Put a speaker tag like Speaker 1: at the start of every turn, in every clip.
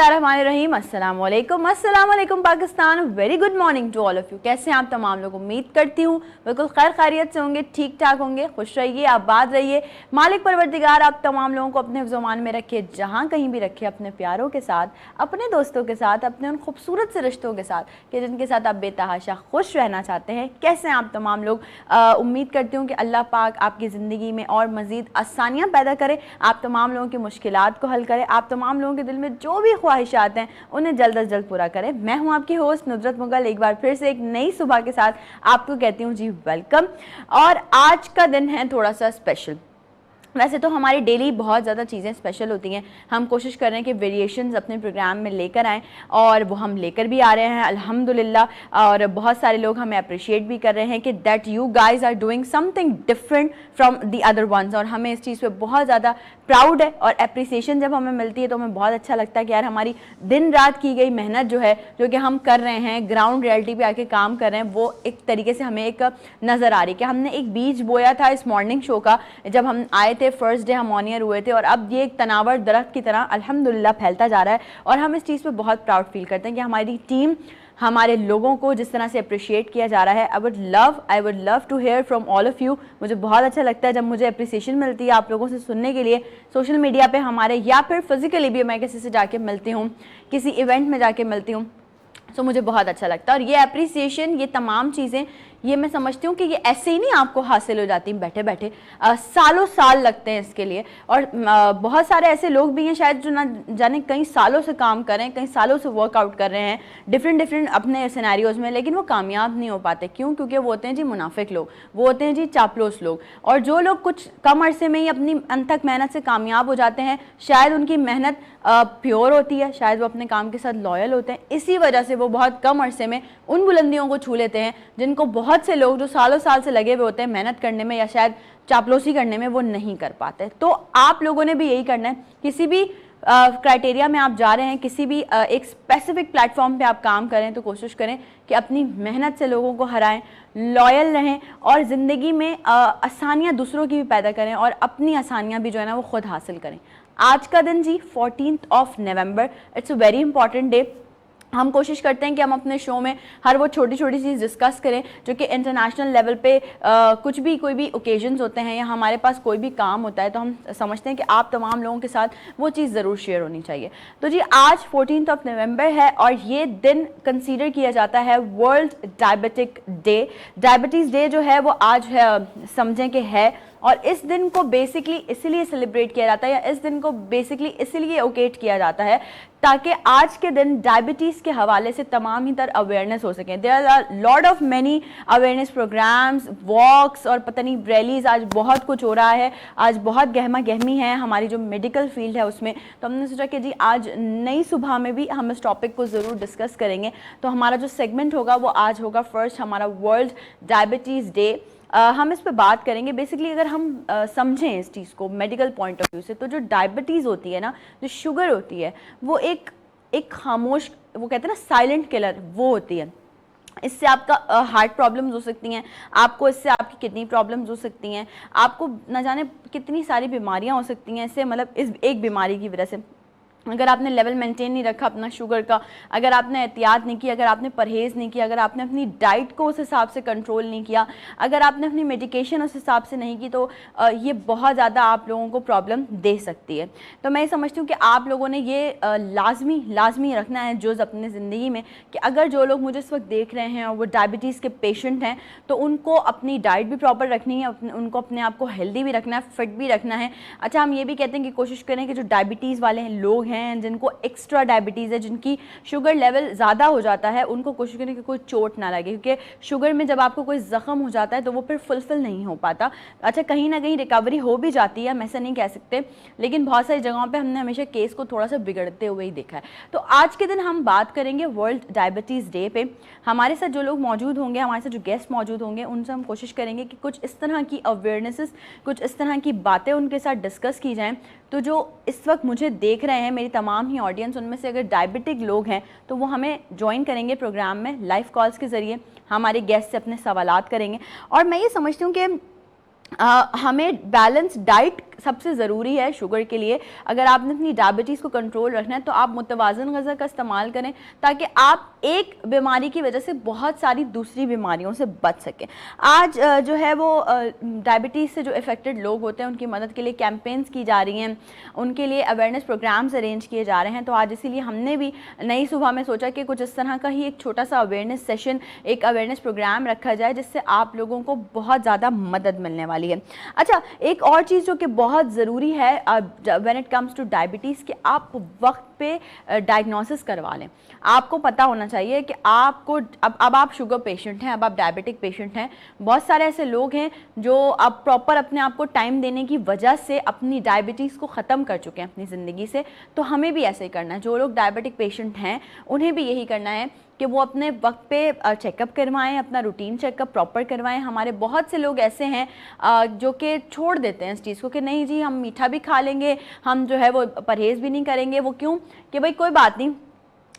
Speaker 1: बिस्मिल्लाहिर्रहमानिर्रहीम। अस्सलाम वालेकुम Pakistan. Very good morning to all of you. कैसे हैं आप तमाम लोग? उम्मीद करती हूँ बिल्कुल खैर खैरियत से होंगे, ठीक ठाक होंगे, खुश रहिए, आबाद रहिए। मालिक परवरदिगार आप तमाम लोगों को अपने हिफ्ज़-ओ-मान में रखे, जहाँ कहीं भी रखे, अपने प्यारों के साथ, अपने दोस्तों के साथ, अपने उन खूबसूरत से रिश्तों के साथ कि जिनके साथ आप बेतहाशा खुश रहना चाहते हैं। कैसे हैं आप तमाम लोग? उम्मीद करती हूँ कि अल्लाह पाक आपकी ज़िंदगी में और मज़ीद आसानियाँ पैदा करे, आप तमाम लोगों की मुश्किलात को हल करे, आप तमाम लोगों के दिल में जो भी ख्वाहिशात हैं उन्हें जल्द अज जल्द पूरा करें। मैं हूं आपकी होस्ट नुसरत मुगल, एक बार फिर से एक नई सुबह के साथ आपको कहती हूं जी वेलकम। और आज का दिन है थोड़ा सा स्पेशल। वैसे तो हमारी डेली बहुत ज़्यादा चीज़ें स्पेशल होती हैं, हम कोशिश कर रहे हैं कि वेरिएशंस अपने प्रोग्राम में लेकर आएँ और वो हम लेकर भी आ रहे हैं अल्हम्दुलिल्लाह। और बहुत सारे लोग हमें अप्रिशिएट भी कर रहे हैं कि that you guys are doing something different from the other ones, और हमें इस चीज़ पे बहुत ज़्यादा प्राउड है। और अप्रिसिएशन जब हमें मिलती है तो हमें बहुत अच्छा लगता है कि यार हमारी दिन रात की गई मेहनत जो है, जो कि हम कर रहे हैं, ग्राउंड रियलिटी पे आके काम कर रहे हैं, वो एक तरीके से हमें एक नज़र आ रही है कि हमने एक बीज बोया था इस मॉर्निंग शो का जब हम आए थे, फर्स्ट डे हम ऑन एयर हुए थे, और अब ये एक तनावर दरख्त की तरह अल्हम्दुलिल्लाह फैलता जा रहा है। और हम इस चीज़ पे बहुत प्राउड फील करते हैं कि हमारी टीम, हमारे लोगों को जिस तरह से अप्रिशिएट किया जा रहा है। I would love to hear from all of you. मुझे बहुत अच्छा लगता है जब मुझे अप्रिसिएशन मिलती है आप लोगों से सुनने के लिए, सोशल मीडिया पे हमारे, या फिर फिजिकली भी मैं किसी से जाके मिलती हूँ, किसी इवेंट में जाके मिलती हूँ, तो मुझे बहुत अच्छा लगता है। और ये अप्रिसिएशन, ये तमाम चीज़ें, ये मैं समझती हूँ कि ये ऐसे ही नहीं आपको हासिल हो जाती बैठे बैठे, सालों साल लगते हैं इसके लिए। और बहुत सारे ऐसे लोग भी हैं शायद जो ना जाने कई सालों से काम कर रहे हैं, कई सालों से वर्कआउट कर रहे हैं डिफरेंट अपने सिनेरियोज में, लेकिन वो कामयाब नहीं हो पाते। क्यों? क्योंकि वो होते हैं जी मुनाफिक लोग, वो होते हैं जी चापलूस लोग। और जो लोग कुछ कम अरसे में ही अपनी अनथक मेहनत से कामयाब हो जाते हैं, शायद उनकी मेहनत प्योर होती है, शायद वो अपने काम के साथ लॉयल होते हैं, इसी वजह से वो बहुत कम अरसे में उन बुलंदियों को छू लेते हैं जिनको बहुत से लोग जो सालों साल से लगे हुए होते हैं मेहनत करने में या शायद चापलूसी करने में, वो नहीं कर पाते। तो आप लोगों ने भी यही करना है। किसी भी क्राइटेरिया में आप जा रहे हैं, किसी भी एक स्पेसिफिक प्लेटफॉर्म पे आप काम करें, तो कोशिश करें कि अपनी मेहनत से लोगों को हराएं, लॉयल रहें, और ज़िंदगी में आसानियाँ दूसरों की भी पैदा करें और अपनी आसानियाँ भी जो है ना वो खुद हासिल करें। आज का दिन जी 14 नवंबर, it's a very important day. हम कोशिश करते हैं कि हम अपने शो में हर वो छोटी छोटी चीज़ डिस्कस करें जो कि इंटरनेशनल लेवल पे कुछ भी, कोई भी ओकेजन्स होते हैं या हमारे पास कोई भी काम होता है, तो हम समझते हैं कि आप तमाम लोगों के साथ वो चीज़ ज़रूर शेयर होनी चाहिए। तो जी आज 14 नवंबर है और ये दिन कंसीडर किया जाता है world diabetic day. Diabetes day जो है वो आज है, समझें कि है। और इस दिन को बेसिकली इसलिए सेलिब्रेट किया जाता है, या इस दिन को बेसिकली इसलिए ओकेट किया जाता है ताकि आज के दिन डायबिटीज़ के हवाले से तमाम ही तरह अवेयरनेस हो सकें। There are lot of many awareness programs, walks और पता नहीं रैलीज, आज बहुत कुछ हो रहा है, आज बहुत गहमा गहमी है हमारी जो मेडिकल फील्ड है उसमें। तो हमने सोचा कि जी आज नई सुबह में भी हम इस टॉपिक को ज़रूर डिस्कस करेंगे। तो हमारा जो सेगमेंट होगा वो आज होगा फर्स्ट हमारा वर्ल्ड डायबिटीज़ डे। हम इस पे बात करेंगे। बेसिकली अगर हम समझें इस चीज़ को मेडिकल पॉइंट ऑफ व्यू से, तो जो डायबिटीज़ होती है ना, जो शुगर होती है, वो एक खामोश, वो कहते हैं ना साइलेंट किलर, वो होती है। इससे आपका हार्ट प्रॉब्लम्स हो सकती हैं, आपको इससे आपकी किडनी प्रॉब्लम्स हो सकती हैं, आपको न जाने कितनी सारी बीमारियां हो सकती हैं इससे, मतलब इस एक बीमारी की वजह से। अगर आपने लेवल मेंटेन नहीं रखा अपना शुगर का, अगर आपने एहतियात नहीं की, अगर आपने परहेज़ नहीं किया, अगर आपने अपनी डाइट को उस हिसाब से कंट्रोल नहीं किया, अगर आपने अपनी मेडिकेशन उस हिसाब से नहीं की, तो ये बहुत ज़्यादा आप लोगों को प्रॉब्लम दे सकती है। तो मैं ये समझती हूँ कि आप लोगों ने ये लाजमी रखना है जुज़ अपनी ज़िंदगी में कि अगर जो लोग मुझे इस वक्त देख रहे हैं और वो डायबिटीज़ के पेशेंट हैं, तो उनको अपनी डाइट भी प्रॉपर रखनी है, उनको अपने आप को हेल्दी भी रखना है, फिट भी रखना है। अच्छा, हम ये भी कहते हैं कि कोशिश करें कि जो डायबिटीज़ वाले लोग हैं, जिनको एक्स्ट्रा डायबिटीज़ है, जिनकी शुगर लेवल ज़्यादा हो जाता है, उनको कोशिश करें कि कोई चोट ना लगे, क्योंकि शुगर में जब आपको कोई ज़ख्म हो जाता है तो वो फिर फुलफिल नहीं हो पाता। अच्छा, कहीं ना कहीं रिकवरी हो भी जाती है, हम ऐसा नहीं कह सकते, लेकिन बहुत सारी जगहों पे हमने हमेशा केस को थोड़ा सा बिगड़ते हुए ही देखा है। तो आज के दिन हम बात करेंगे वर्ल्ड डायबिटीज़ डे पे। हमारे साथ जो लोग मौजूद होंगे, हमारे साथ जो गेस्ट मौजूद होंगे, उनसे हम कोशिश करेंगे कि कुछ इस तरह की अवेयरनेसेस, कुछ इस तरह की बातें उनके साथ डिस्कस की जाएँ। तो जो इस वक्त मुझे देख रहे हैं, मेरी तमाम ही ऑडियंस, उनमें से अगर डायबिटिक लोग हैं तो वो हमें ज्वाइन करेंगे प्रोग्राम में लाइव कॉल्स के ज़रिए, हमारे गेस्ट से अपने सवालात करेंगे। और मैं ये समझती हूँ कि हमें बैलेंस डाइट सबसे ज़रूरी है शुगर के लिए। अगर आपने अपनी डायबिटीज़ को कंट्रोल रखना है तो आप मुतवाज़न ग़िज़ा का इस्तेमाल करें, ताकि आप एक बीमारी की वजह से बहुत सारी दूसरी बीमारियों से बच सकें। आज जो है वो डायबिटीज़ से जो इफ़ेक्टेड लोग होते हैं उनकी मदद के लिए कैंपेन्स की जा रही हैं, उनके लिए अवेयरनेस प्रोग्राम्स अरेंज किए जा रहे हैं। तो आज इसीलिए हमने भी नई सुबह में सोचा कि कुछ इस तरह का ही एक छोटा सा अवेयरनेस सेशन, एक अवेयरनेस प्रोग्राम रखा जाए, जिससे आप लोगों को बहुत ज़्यादा मदद मिलने वाली है। अच्छा, एक और चीज़ जो कि बहुत ज़रूरी है when it comes two diabetes, कि आप वक्त पे डायग्नोसिस करवा लें। आपको पता होना चाहिए कि आपको अब आप शुगर पेशेंट हैं, अब आप डायबिटिक पेशेंट हैं। बहुत सारे ऐसे लोग हैं जो अब प्रॉपर अपने आप को टाइम देने की वजह से अपनी डायबिटीज़ को ख़त्म कर चुके हैं अपनी ज़िंदगी से। तो हमें भी ऐसे ही करना है। जो लोग डायबिटिक पेशेंट हैं उन्हें भी यही करना है कि वो अपने वक्त पे चेकअप करवाएं, अपना रूटीन चेकअप प्रॉपर करवाएं। हमारे बहुत से लोग ऐसे हैं जो कि छोड़ देते हैं इस चीज़ को कि नहीं जी हम मीठा भी खा लेंगे, हम जो है वो परहेज़ भी नहीं करेंगे। वो क्यों? कि भाई कोई बात नहीं,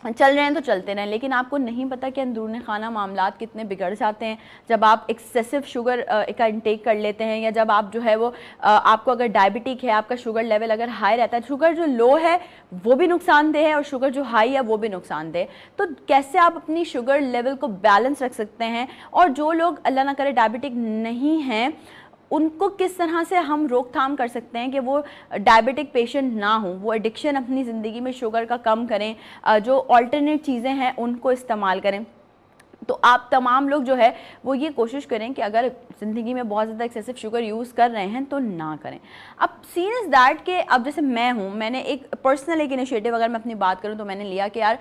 Speaker 1: चल रहे हैं तो चलते रहें। लेकिन आपको नहीं पता कि अंदरूनी खाना मामलात कितने बिगड़ जाते हैं जब आप एक्सेसिव शुगर का इंटेक कर लेते हैं, या जब आप जो है वो आपको अगर डायबिटिक है, आपका शुगर लेवल अगर हाई रहता है, शुगर जो लो है वो भी नुकसानदेह है और शुगर जो हाई है वो भी नुकसानदेह। तो कैसे आप अपनी शुगर लेवल को बैलेंस रख सकते हैं, और जो लोग अल्लाह ना करे डायबिटिक नहीं हैं उनको किस तरह से हम रोकथाम कर सकते हैं कि वो डायबिटिक पेशेंट ना हो, वो एडिक्शन अपनी ज़िंदगी में शुगर का कम करें, जो ऑल्टरनेट चीज़ें हैं उनको इस्तेमाल करें। तो आप तमाम लोग जो है वो ये कोशिश करें कि अगर ज़िंदगी में बहुत ज़्यादा एक्सेसिव शुगर यूज़ कर रहे हैं तो ना करें। अब सीन इज़ दैट कि अब जैसे मैं हूँ, मैंने एक पर्सनल एक इनिशिएटिव अगर मैं अपनी बात करूँ तो मैंने लिया कि यार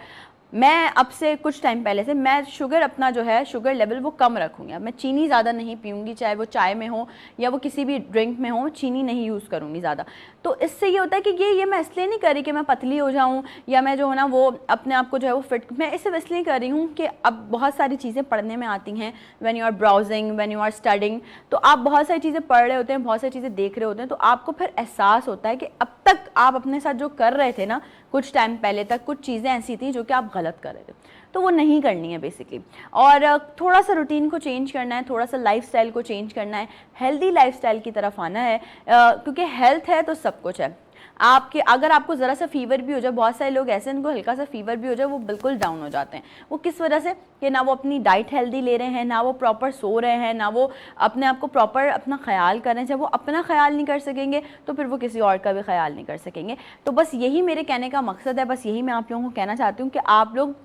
Speaker 1: मैं अब से कुछ टाइम पहले से मैं शुगर अपना जो है शुगर लेवल वो कम रखूँगी। अब मैं चीनी ज़्यादा नहीं पीऊँगी, चाहे वो चाय में हो या वो किसी भी ड्रिंक में हो, चीनी नहीं यूज़ करूँगी ज़्यादा। तो इससे ये होता है कि ये मैं इसलिए नहीं कर रही कि मैं पतली हो जाऊँ या मैं जो है ना वो अपने आप को जो है वो फिट, मैं इसे इसलिए कर रही हूँ कि अब बहुत सारी चीज़ें पढ़ने में आती हैं। When you are browsing, when you are studying, तो आप बहुत सारी चीज़ें पढ़ रहे होते हैं, बहुत सारी चीज़ें देख रहे होते हैं, तो आपको फिर एहसास होता है कि अब तक आप अपने साथ जो कर रहे थे ना कुछ टाइम पहले तक, कुछ चीज़ें ऐसी थी जो कि आप गलत कर रहे थे, तो वो नहीं करनी है बेसिकली। और थोड़ा सा रूटीन को चेंज करना है, थोड़ा सा लाइफस्टाइल को चेंज करना है, हेल्दी लाइफस्टाइल की तरफ आना है, क्योंकि हेल्थ है तो सब कुछ है। आपके अगर आपको ज़रा सा फीवर भी हो जाए, बहुत सारे लोग ऐसे इनको हल्का सा फीवर भी हो जाए वो बिल्कुल डाउन हो जाते हैं। वो किस वजह से? कि ना वो अपनी डाइट हेल्दी ले रहे हैं, ना वो प्रॉपर सो रहे हैं, ना वो अपने आप को प्रॉपर अपना ख्याल कर रहे हैं। जब वो अपना ख्याल नहीं कर सकेंगे तो फिर वो किसी और का भी ख्याल नहीं कर सकेंगे। तो बस यही मेरे कहने का मकसद है, बस यही मैं आप लोगों को कहना चाहती हूँ कि आप लोग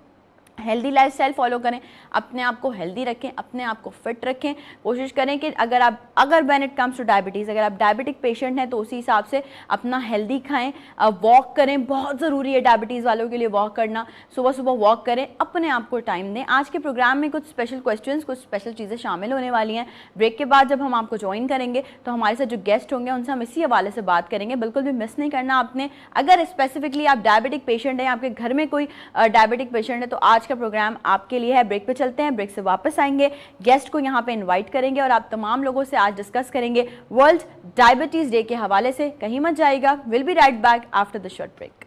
Speaker 1: हेल्दी लाइफस्टाइल फॉलो करें, अपने आप को हेल्दी रखें, अपने आप को फिट रखें। कोशिश करें कि अगर when it comes two diabetes, अगर आप डायबिटिक पेशेंट हैं तो उसी हिसाब से अपना हेल्दी खाएं, वॉक करें, बहुत ज़रूरी है डायबिटीज़ वालों के लिए वॉक करना। सुबह सुबह वॉक करें, अपने आप को टाइम दें। आज के प्रोग्राम में कुछ स्पेशल क्वेश्चंस, कुछ स्पेशल चीज़ें शामिल होने वाली हैं। ब्रेक के बाद जब हम आपको ज्वाइन करेंगे तो हमारे साथ जो गेस्ट होंगे उनसे हम इसी हवाले से बात करेंगे, बिल्कुल भी मिस नहीं करना आपने। अगर स्पेसिफिकली आप डायबिटिक पेशेंट हैं, आपके घर में कोई डायबिटिक पेशेंट है, तो आज का प्रोग्राम आपके लिए है। ब्रेक पे चलते हैं, ब्रेक से वापस आएंगे, गेस्ट को यहाँ पे इनवाइट करेंगे और आप तमाम लोगों से आज डिस्कस करेंगे वर्ल्ड डायबिटीज डे के हवाले से। कहीं मत जाइएगा, will be right back after the short break.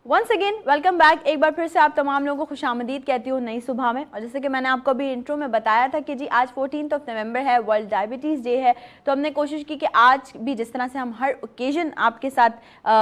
Speaker 1: Once again welcome back. एक बार फिर से आप तमाम लोगों को खुशामदीद कहती हूँ नई सुबह में। और जैसे कि मैंने आपको अभी इंट्रो में बताया था कि जी आज 14 नवंबर है, वर्ल्ड डायबिटीज़ डे है। तो हमने कोशिश की कि आज भी जिस तरह से हम हर ओकेजन आपके साथ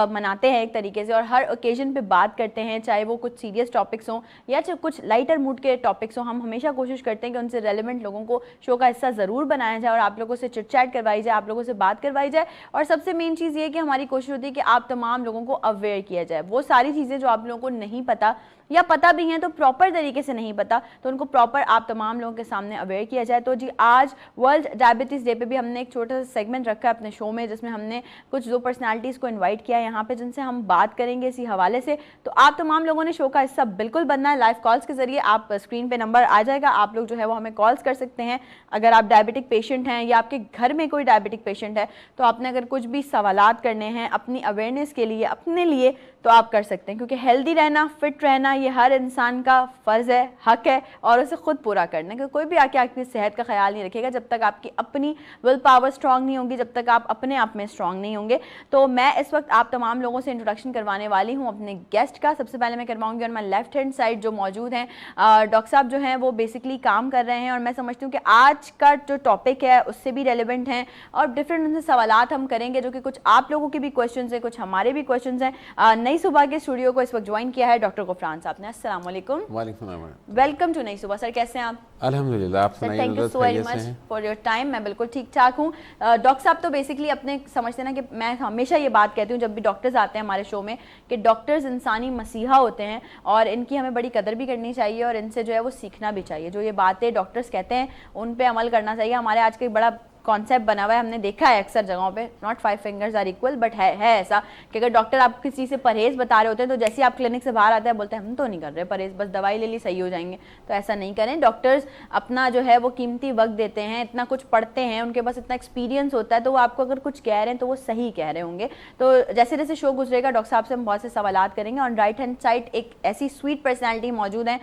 Speaker 1: मनाते हैं एक तरीके से, और हर ओकेजन पे बात करते हैं, चाहे वो कुछ सीरियस टॉपिक्स हों या चाहे कुछ लाइटर मूड के टॉपिक्स हों, हम हमेशा कोशिश करते हैं कि उनसे रेलिवेंट लोगों को शो का हिस्सा ज़रूर बनाया जाए और आप लोगों से चिट चैट करवाई जाए, आप लोगों से बात करवाई जाए। और सबसे मेन चीज़ ये है कि हमारी कोशिश होती है कि आप तमाम लोगों को अवेयर किया जाए। वो सारी चीज़ें चीज़ें जो आप लोगों को नहीं पता या पता भी हैं तो प्रॉपर तरीके से नहीं पता, तो उनको प्रॉपर आप तमाम लोगों के सामने अवेयर किया जाए। तो जी आज वर्ल्ड डायबिटीज़ डे पे भी हमने एक छोटा सा सेगमेंट रखा है अपने शो में, जिसमें हमने कुछ 2 पर्सनालिटीज़ को इन्वाइट किया है यहाँ पे, जिनसे हम बात करेंगे इसी हवाले से। तो आप तमाम लोगों ने शो का हिस्सा बिल्कुल बनना है। लाइव कॉल्स के जरिए आप स्क्रीन पे नंबर आ जाएगा, आप लोग जो है वो हमें कॉल्स कर सकते हैं। अगर आप डायबिटिक पेशेंट हैं या आपके घर में कोई डायबिटिक पेशेंट है तो आपने अगर कुछ भी सवालात करने हैं अपनी अवेयरनेस के लिए, अपने लिए, तो आप कर सकते हैं, क्योंकि हेल्दी रहना, फिट रहना ये हर इंसान का फ़र्ज़ है, हक है, और उसे खुद पूरा करना है। क्योंकि कोई भी आके आपकी सेहत का ख्याल नहीं रखेगा जब तक आपकी अपनी विल पावर स्ट्रांग नहीं होगी, जब तक आप अपने आप में स्ट्रांग नहीं होंगे। तो मैं इस वक्त आप तमाम लोगों से इंट्रोडक्शन करवाने वाली हूँ अपने गेस्ट का। सबसे पहले मैं करवाऊंगी और मैं लेफ्ट हैंड साइड जो मौजूद हैं डॉक्टर साहब जो हैं वो बेसिकली काम कर रहे हैं, और मैं समझती हूँ कि आज का जो टॉपिक है उससे भी रेलिवेंट हैं, और डिफरेंट उनसे सवालात हम करेंगे जो कि कुछ आप लोगों के भी क्वेश्चन हैं, कुछ हमारे भी क्वेश्चन हैं। नई सुबह के स्टूडियो को इस वक्त ज्वाइन किया है डॉक्टर गुफरान साहब ने। अस्सलाम वालेकुम।
Speaker 2: वालेकुम सलाम।
Speaker 1: वेलकम टू नई सुबह। सर कैसे हैं आप?
Speaker 2: अल्हम्दुलिल्लाह, आप सुनाइए।
Speaker 1: Thank you so very much for your time. मैं बिल्कुल ठीक ठाक हूँ। डॉक्टर साहब तो बेसिकली अपने समझते ना कि मैं हमेशा ये बात कहती हूँ जब भी डॉक्टर्स आते हैं हमारे शो में कि डॉक्टर्स इंसानी मसीहा होते हैं और इनकी हमें बड़ी कदर भी करनी चाहिए और इनसे जो है वो सीखना भी चाहिए। जो ये बातें डॉक्टर्स कहते हैं उन पे अमल करना चाहिए। हमारे आज का बड़ा कॉन्सेप्ट बना हुआ है, हमने देखा है अक्सर जगहों पे, not 5 fingers are equal, but है ऐसा कि अगर डॉक्टर आप किसी चीज़ से परहेज बता रहे होते हैं तो जैसे आप क्लिनिक से बाहर आते हैं बोलते हैं हम तो नहीं कर रहे परहेज, बस दवाई ले ली सही हो जाएंगे। तो ऐसा नहीं करें। डॉक्टर्स अपना जो है वो कीमती वक्त देते हैं, इतना कुछ पढ़ते हैं, उनके पास इतना एक्सपीरियंस होता है, तो वो आपको अगर कुछ कह रहे हैं तो वो सही कह रहे होंगे। तो जैसे जैसे शो गुजरेगा डॉक्टर साहब से हम बहुत से सवाल करेंगे। ऑन राइट हैंड साइड एक ऐसी स्वीट पर्सनैलिटी मौजूद है।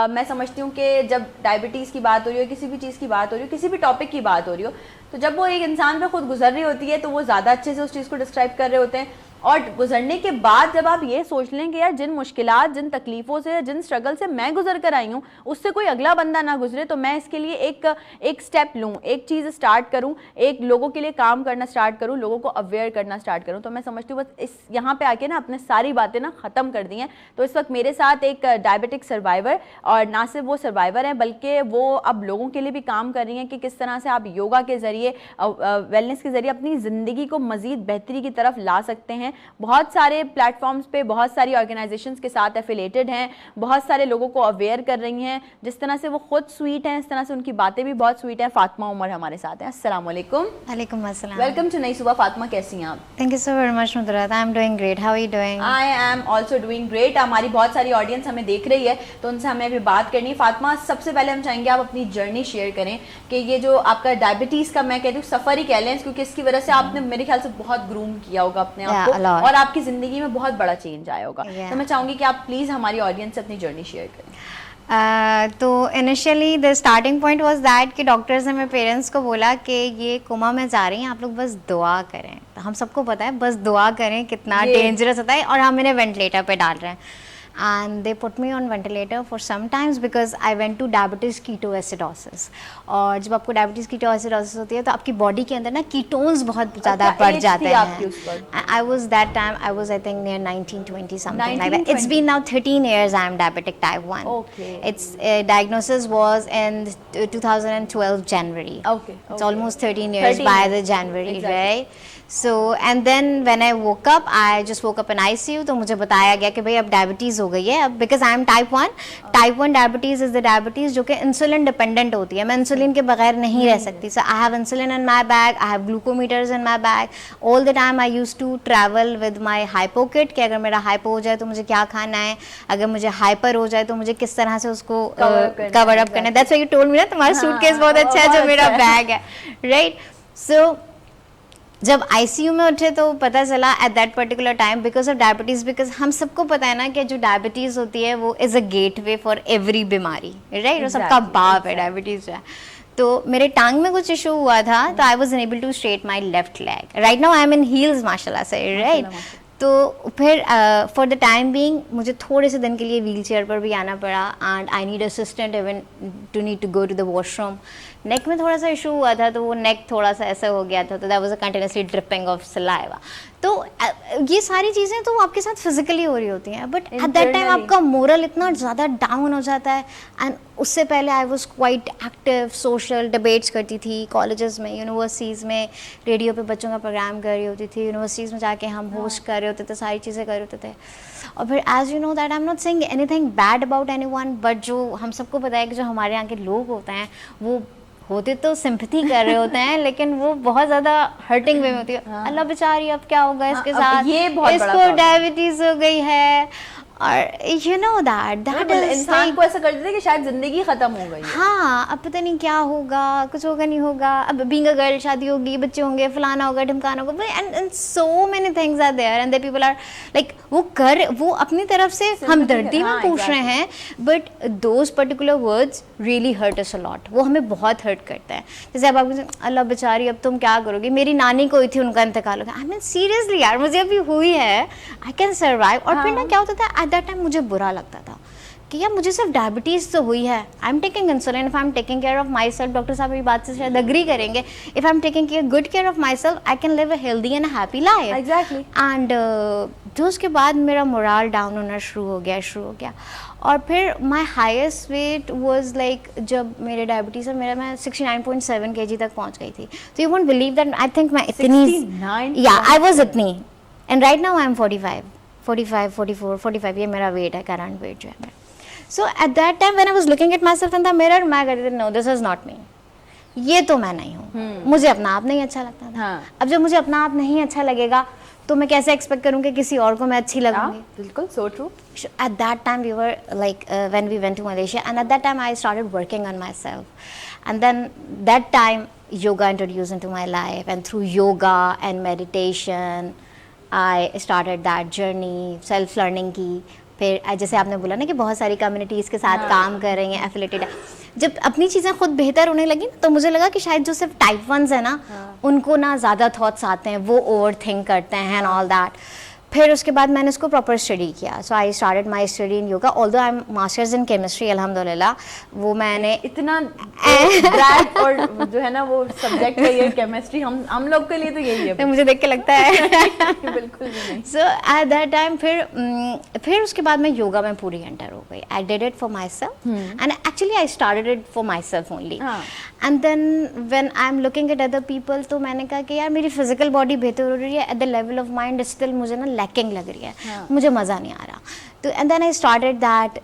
Speaker 1: मैं समझती हूँ कि जब डायबिटीज़ की बात हो रही हो, किसी भी चीज़ की बात हो रही हो, किसी भी टॉपिक की बात हो रही हो, तो जब वो एक इंसान पे खुद गुजर रही होती है तो वो ज़्यादा अच्छे से उस चीज़ को डिस्क्राइब कर रहे होते हैं। और गुजरने के बाद जब आप ये सोच लें कि यार जिन मुश्किलात, जिन तकलीफ़ों से, जिन स्ट्रगल से मैं गुजर कर आई हूँ उससे कोई अगला बंदा ना गुजरे, तो मैं इसके लिए एक स्टेप लूँ, एक चीज़ स्टार्ट करूँ, एक लोगों के लिए काम करना स्टार्ट करूँ, लोगों को अवेयर करना स्टार्ट करूँ। तो मैं समझती हूँ बस इस यहाँ पे आके ना अपने सारी बातें ना ख़त्म कर दी हैं। तो इस वक्त मेरे साथ एक डायबिटिक सर्वाइवर, और ना सिर्फ वो सर्वाइवर हैं बल्कि वो अब लोगों के लिए भी काम कर रही हैं कि किस तरह से आप योगा के ज़रिए, वेलनेस के ज़रिए अपनी ज़िंदगी को मज़ीद बेहतरी की तरफ ला सकते हैं। बहुत सारे प्लेटफॉर्म्स पे बहुत सारी ऑर्गेनाइजेशंस के साथ एफिलेटेड हैं, बहुत सारे लोगों को अवेयर कर रही हैं। जिस तरह से वो खुद स्वीट हैं इस तरह से उनकी बातें भी बहुत स्वीट हैं। फातिमा उमर हमारे साथ हैं। अस्सलाम वालेकुम।
Speaker 3: वालेकुम अस्सलाम।
Speaker 1: वेलकम टू नई सुबह। फातिमा कैसी हैं आप?
Speaker 3: Thank you so very much Nudrat. I am doing great. How are you doing?
Speaker 1: I am also doing great. हमारी बहुत सारी ऑडियंस हमें देख रही है तो उनसे हमें भी बात करनी है। फातिमा, सबसे पहले हम चाहेंगे आप अपनी जर्नी शेयर करें कि ये जो आपका डायबिटीज़ का, मैं कहती हूँ सफ़र ही कह लें, क्योंकि इसकी वजह से आपने मेरे ख्याल से बहुत ग्रूम किया होगा अपने आप को और आपकी ज़िंदगी में बहुत बड़ा चेंज आया होगा। तो मैं चाहूँगी कि आप प्लीज़ हमारी ऑडियंस से अपनी जर्नी शेयर करें।
Speaker 3: तो initially the starting point was that कि डॉक्टर्स ने मेरे पेरेंट्स को बोला कि ये कोमा में जा रही हैं, आप लोग बस दुआ करें। तो हम सबको पता है बस दुआ करें कितना डेंजरस होता है, और हम इन्हें वेंटिलेटर पे डाल रहे हैं। And they put me on ventilator for some times because I went to diabetes ketoacidosis. और जब आपको diabetes ketoacidosis होती है तो आपकी बॉडी के अंदर ना कीटोन्स बहुत ज़्यादा बढ़ जाते हैं। I was that time I was I think near 19-20 something like that. It's been now 13 years I am diabetic type 1.
Speaker 1: Okay.
Speaker 3: It's diagnosis was in 2012 January.
Speaker 1: Okay.
Speaker 3: It's almost 13 years by the January, right? So and then when I woke up, I just woke up in ICU. तो मुझे बताया गया कि भाई अब diabetes हो गई है। अब because I am type 1 diabetes is the diabetes जो कि इंसुलिन डिपेंडेंट होती है। मैं इंसुलिन के बगैर नहीं रह सकती। So I have insulin in my bag, I have glucometers in my bag all the time. I use to travel with my hypo kit कि अगर मेरा हाइपो हो जाए तो मुझे क्या खाना है, अगर मुझे हाइपर हो जाए तो मुझे किस तरह से उसको कवर अप करना है। That's why you told me ना तुम्हारा सूटकेस बहुत अच्छा है जो मेरा बैग है, राइट। सो जब आईसीयू में उठे तो पता चला at that particular time because of diabetes, because हम सबको पता है ना कि जो डायबिटीज़ होती है वो is a gateway for every बीमारी, राइट। वो सबका बाप है डायबिटीज़ जो है। तो मेरे टांग में कुछ इशू हुआ था तो I was unable to straight my left leg. Right now I am in heels माशाल्लाह से, राइट। तो फिर फॉर द टाइम बीइंग मुझे थोड़े से दिन के लिए व्हील चेयर पर भी आना पड़ा and I need assistant even to need to go to the washroom. Neck में थोड़ा सा इशू हुआ था तो वो नेक थोड़ा सा ऐसा हो गया था, तो that was a continuously dripping of saliva. तो ये सारी चीज़ें तो आपके साथ फिजिकली हो रही होती हैं, but at that time
Speaker 1: Internally.
Speaker 3: आपका मोरल इतना ज़्यादा डाउन हो जाता है. एंड उससे पहले I was quite active, social debates करती थी कॉलेजेस में, यूनिवर्सिटीज़ में, रेडियो पे बच्चों का प्रोग्राम कर रही होती थी, यूनिवर्सिटीज़ में जाके हम होस्ट कर रहे होते थे, सारी चीज़ें कर रहे होते थे. और फिर as you know that I am not saying anything bad about anyone, but जो हम सबको पता है कि जो हमारे यहाँ के लोग होते हैं वो होते तो सिंपैथी कर रहे होते हैं, लेकिन वो बहुत ज़्यादा हर्टिंग वे में होती है. अल्लाह बेचारी अब क्या होगा इसके
Speaker 1: अब
Speaker 3: साथ,
Speaker 1: ये बहुत बड़ा
Speaker 3: इसको
Speaker 1: problem है.
Speaker 3: डायबिटीज हो गई है, और यू नो दैट
Speaker 1: इंसान को ऐसा कर देते कि शायद जिंदगी खत्म हो गई है.
Speaker 3: हाँ, अब पता नहीं क्या होगा, कुछ होगा नहीं होगा, अब बीइंग अ गर्ल शादी होगी, बच्चे होंगे, फलाना होगा, ढमकाना होगा, and so many things are there and the people are like वो अपनी तरफ से हमदर्दी में
Speaker 1: हाँ,
Speaker 3: पूछ रहे हैं, but those particular words really hurt us a lot. वो हमें बहुत हर्ट करते हैं. जैसे अब आपको अल्लाह बेचारी अब तुम क्या करोगे, मेरी नानी को हुई थी, उनका इंतकाल हो गया. आई मीन सीरियसली यार, मुझे अभी हुई है, आई कैन सर्वाइव. और फिर ना क्या होता था एट दैट टाइम, मुझे बुरा लगता था कि यार मुझे सिर्फ डायबिटीज़ तो हुई है, I am taking insulin, if I am taking care of my self, doctor साहब मेरी बात से शायद अग्री करेंगे, if I am taking good care of my self I can live a healthy and happy life.
Speaker 1: Exactly.
Speaker 3: And तो उसके बाद मेरा मोरल डाउन होना शुरू हो गया. और फिर माई हाइस्ट वेट वॉज लाइक, जब मेरे डायबिटीज़ है, मैं 69.7 kg तक पहुँच गई थी. तो you won't believe that I think मैं इतनी,
Speaker 1: 69?
Speaker 3: या आई वॉज इतनी, and right now I M 45, 44, 45, ये मेरा वेट है, करंट वेट जो है मेरा. So at that time when I was looking at myself in the mirror, मैं कहती थी no this is not me, ये तो मैं नहीं हूँ. मुझे अपना आप नहीं अच्छा लगता था.
Speaker 1: हाँ.
Speaker 3: अब जब मुझे अपना आप नहीं अच्छा लगेगा तो मैं कैसे एक्सपेक्ट करूँ कि किसी और को मैं अच्छी लगूंगी.
Speaker 1: बिल्कुल, so true.
Speaker 3: At that time we were like when we went to Malaysia, and at that time I started working on myself, and then that time yoga introduced into my life, and through yoga and meditation I started that journey self learning की. फिर जैसे आपने बोला ना कि बहुत सारी communities के साथ काम कर रही हैं, एफिलेटेड है. जब अपनी चीज़ें खुद बेहतर होने लगी तो मुझे लगा कि शायद जो सिर्फ टाइप 1s है ना, उनको ना ज़्यादा थॉट्स आते हैं, वो ओवर थिंक करते हैं एंड ऑल दैट. फिर उसके बाद मैंने इसको प्रॉपर स्टडी किया. So I started my study in yoga, although I am masters in chemistry अल्हम्दुलिल्लाह. वो मैंने
Speaker 1: इतना ब्रैक और जो है ना वो सब्जेक्ट है ये केमिस्ट्री, हम लोग के लिए तो यही है.
Speaker 3: तो मुझे देख के लगता है.
Speaker 1: बिल्कुल भी नहीं.
Speaker 3: सो एट दैट टाइम फिर उसके बाद मैं योगा में पूरी एंटर हो गई. I did it for myself, and actually I started it for myself only. And then when I am looking at other people, तो मैंने कहा कि यार मेरी फिजिकल बॉडी बेहतर हो रही है, eight the level of mind still मुझे ना लैकिंग लग रही है. मुझे मज़ा नहीं आ रहा. तो and then I started that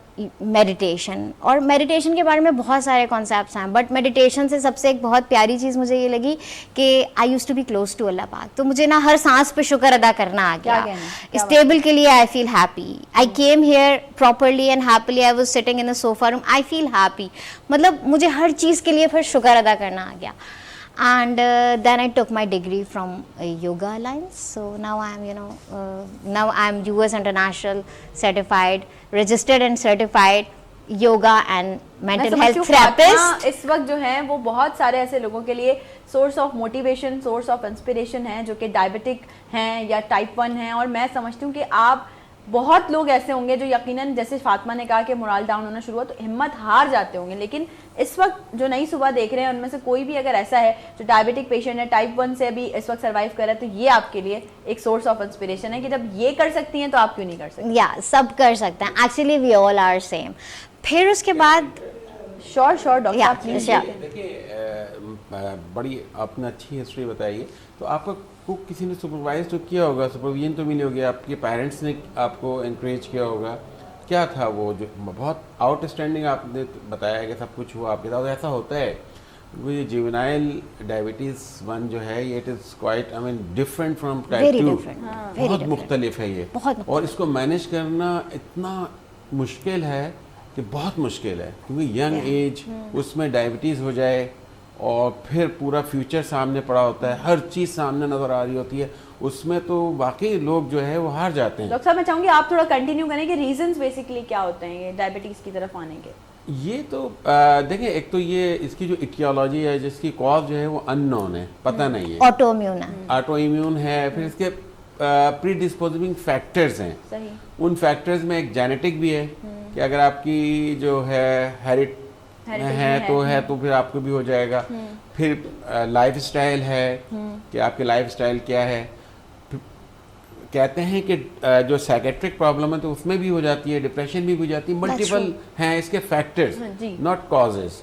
Speaker 3: meditation. और मेडिटेशन के बारे में बहुत सारे कॉन्सेप्ट्स हैं, बट मेडिटेशन से सबसे एक बहुत प्यारी चीज़ मुझे ये लगी कि I used to be close to अल्लाह पाक. तो मुझे ना हर सांस पे शुक्र अदा करना आ गया. स्टेबल के लिए I feel happy. I came here properly and happily. I was sitting in the sofa room, I feel happy. मतलब मुझे हर चीज़ के लिए फिर शुक्र अदा करना आ गया. And then I took my degree from Yoga Alliance. So now now I'm US International certified, registered and certified yoga and mental health therapist.
Speaker 1: इस वक्त जो है वो बहुत सारे ऐसे लोगों के लिए source of motivation, source of inspiration है जो कि डायबिटिक हैं या टाइप 1 हैं. और मैं समझती हूँ कि आप बहुत लोग ऐसे होंगे जो यकीनन, जैसे फातिमा ने कहा कि मोरल डाउन होना शुरू हुआ तो हिम्मत हार जाते होंगे, लेकिन इस वक्त जो नई सुबह देख रहे हैं उनमें से कोई भी अगर ऐसा है जो डायबिटिक पेशेंट है, टाइप 1 से भी इस वक्त सर्वाइव कर रहा है, तो ये आपके लिए एक सोर्स ऑफ इंस्पिरेशन है कि जब ये कर सकती हैं तो आप क्यों नहीं कर सकते.
Speaker 3: या सब कर सकते हैं. Actually we all are same. फिर उसके बाद
Speaker 1: श्योर डॉक्टर प्लीज.
Speaker 2: देखिए, बड़ी आपने अच्छी हिस्ट्री बताई है. तो आपका को किसी ने सुपरवाइज तो किया होगा, सुपरविजन तो मिली होगी, आपके पेरेंट्स ने आपको इंकरेज किया होगा. क्या था वो जो बहुत आउटस्टैंडिंग आपने बताया कि सब कुछ हुआ आपके साथ? ऐसा होता है वो ये जुवेनाइल डायबिटीज़ 1 जो है ये it is quite I mean different from type 2. बहुत मुख्तलिफ है ये. और इसको मैनेज करना इतना मुश्किल है कि बहुत मुश्किल है, क्योंकि यंग एज उसमें डायबिटीज़ हो जाए और फिर पूरा फ्यूचर सामने पड़ा होता है, हर चीज़ सामने नज़र आ रही होती है, उसमें तो वाकई लोग जो है वो हार जाते हैं.
Speaker 1: डॉक्टर साहब मैं चाहूँगी आप थोड़ा कंटिन्यू करें कि रीजंस बेसिकली क्या होते हैं ये डायबिटीज़ की तरफ आने के.
Speaker 2: ये तो देखिए, एक तो ये इसकी जो इटियोलॉजी है, जिसकी कॉज जो है वो अननोन है, पता नहीं है. ऑटो इम्यून है. फिर इसके प्री डिस्पोजिंग फैक्टर्स हैं.
Speaker 1: सही. उन
Speaker 2: फैक्टर्स में एक जेनेटिक भी है कि अगर आपकी जो है हेरिट है तो फिर आपको भी हो जाएगा. फिर लाइफस्टाइल है कि आपके लाइफस्टाइल क्या है. कहते हैं कि जो साइकेट्रिक प्रॉब्लम है तो उसमें भी हो जाती है, डिप्रेशन भी हो जाती है, मल्टीपल हैं इसके फैक्टर्स,
Speaker 1: जी।
Speaker 2: Not causes.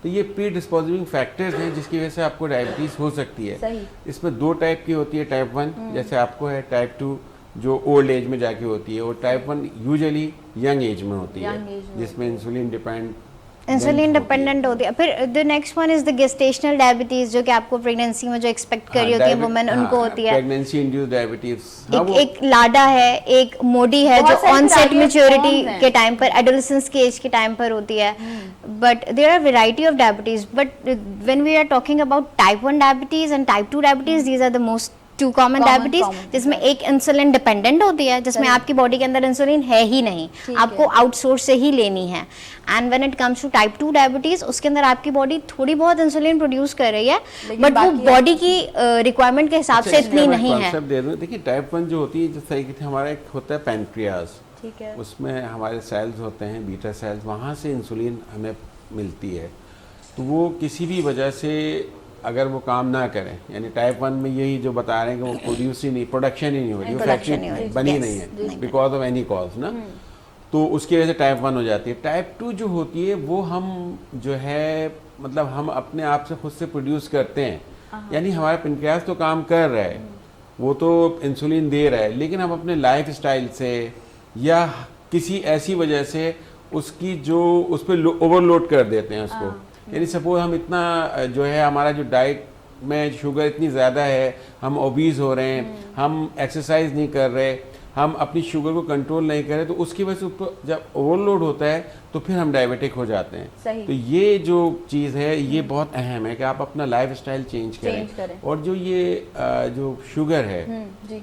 Speaker 2: तो ये प्री डिस्पोजिंग फैक्टर्स हैं जिसकी वजह से आपको डायबिटीज हो सकती है।
Speaker 1: सही।
Speaker 2: इसमें 2 टाइप की होती है, टाइप 1 जैसे आपको है, टाइप 2 जो ओल्ड एज में जाके होती है, और टाइप 1 यूजुअली यंग एज में होती है, जिसमें इंसुलिन
Speaker 3: इंसुलिन डिपेंडेंट होती है। फिर the next one is the gestational diabetes, जो कि आपको प्रेगनेंसी में जो एक्सपेक्ट कर रही होती है वुमेन, उनको होती है।
Speaker 2: Pregnancy induced diabetes.
Speaker 3: एक लाडा है, एक मोडी है, जो ऑनसेट मैच्योरिटी के टाइम पर, एडोलेसेंस के एज के टाइम पर होती है। But there are variety of diabetes, but when we are talking about type 1 diabetes and type 2 diabetes, these are the most 2 common diabetes, जिसमें एक इंसुलिन डिपेंडेंट होती है, जिसमें आपकी बॉडी के अंदर इंसुलिन है ही नहीं, आपको आउटसोर्स से ही लेनी है। And when it comes to type 2 diabetes, उसके अंदर आपकी बॉडी थोड़ी बहुत इंसुलिन प्रोड्यूस कर रही है, बट वो बॉडी की रिक्वायरमेंट के हिसाब से इतनी नहीं है।
Speaker 2: देखिए टाइप 1 जो होती है, जो सही कहते हैं, हमारा एक होता है पैनक्रियाज,
Speaker 1: ठीक है,
Speaker 2: उसमें हमारे सेल्स होते हैं, बीटा सेल्स, वहाँ से इंसुलिन हमें मिलती है। तो वो किसी भी वजह से अगर वो काम ना करें, यानी टाइप 1 में यही जो बता रहे हैं कि वो प्रोड्यूस ही नहीं, प्रोडक्शन ही नहीं हो रही, वो फैक्ट्री बनी नहीं है बिकॉज ऑफ एनी कॉज ना, तो उसकी वजह से टाइप 1 हो जाती है। टाइप 2 जो होती है वो हम जो है मतलब हम अपने आप से खुद से प्रोड्यूस करते हैं, यानी हमारा पेनक्रियास तो काम कर रहा है, वो तो इंसुलिन दे रहा है, लेकिन हम अपने लाइफ स्टाइल से या किसी ऐसी वजह से उसकी जो उस पर ओवरलोड कर देते हैं उसको। यानी सपोज हम इतना जो है, हमारा जो डाइट में शुगर इतनी ज़्यादा है, हम ओबीज हो रहे हैं, हम एक्सरसाइज नहीं कर रहे, हम अपनी शुगर को कंट्रोल नहीं कर रहे, तो उसकी वजह से ऊपर जब ओवरलोड होता है तो फिर हम डायबिटिक हो जाते हैं।
Speaker 1: सही।
Speaker 2: तो ये जो चीज़ है ये बहुत अहम है कि आप अपना लाइफ स्टाइल चेंज करें। और जो ये जो शुगर है,
Speaker 1: जी,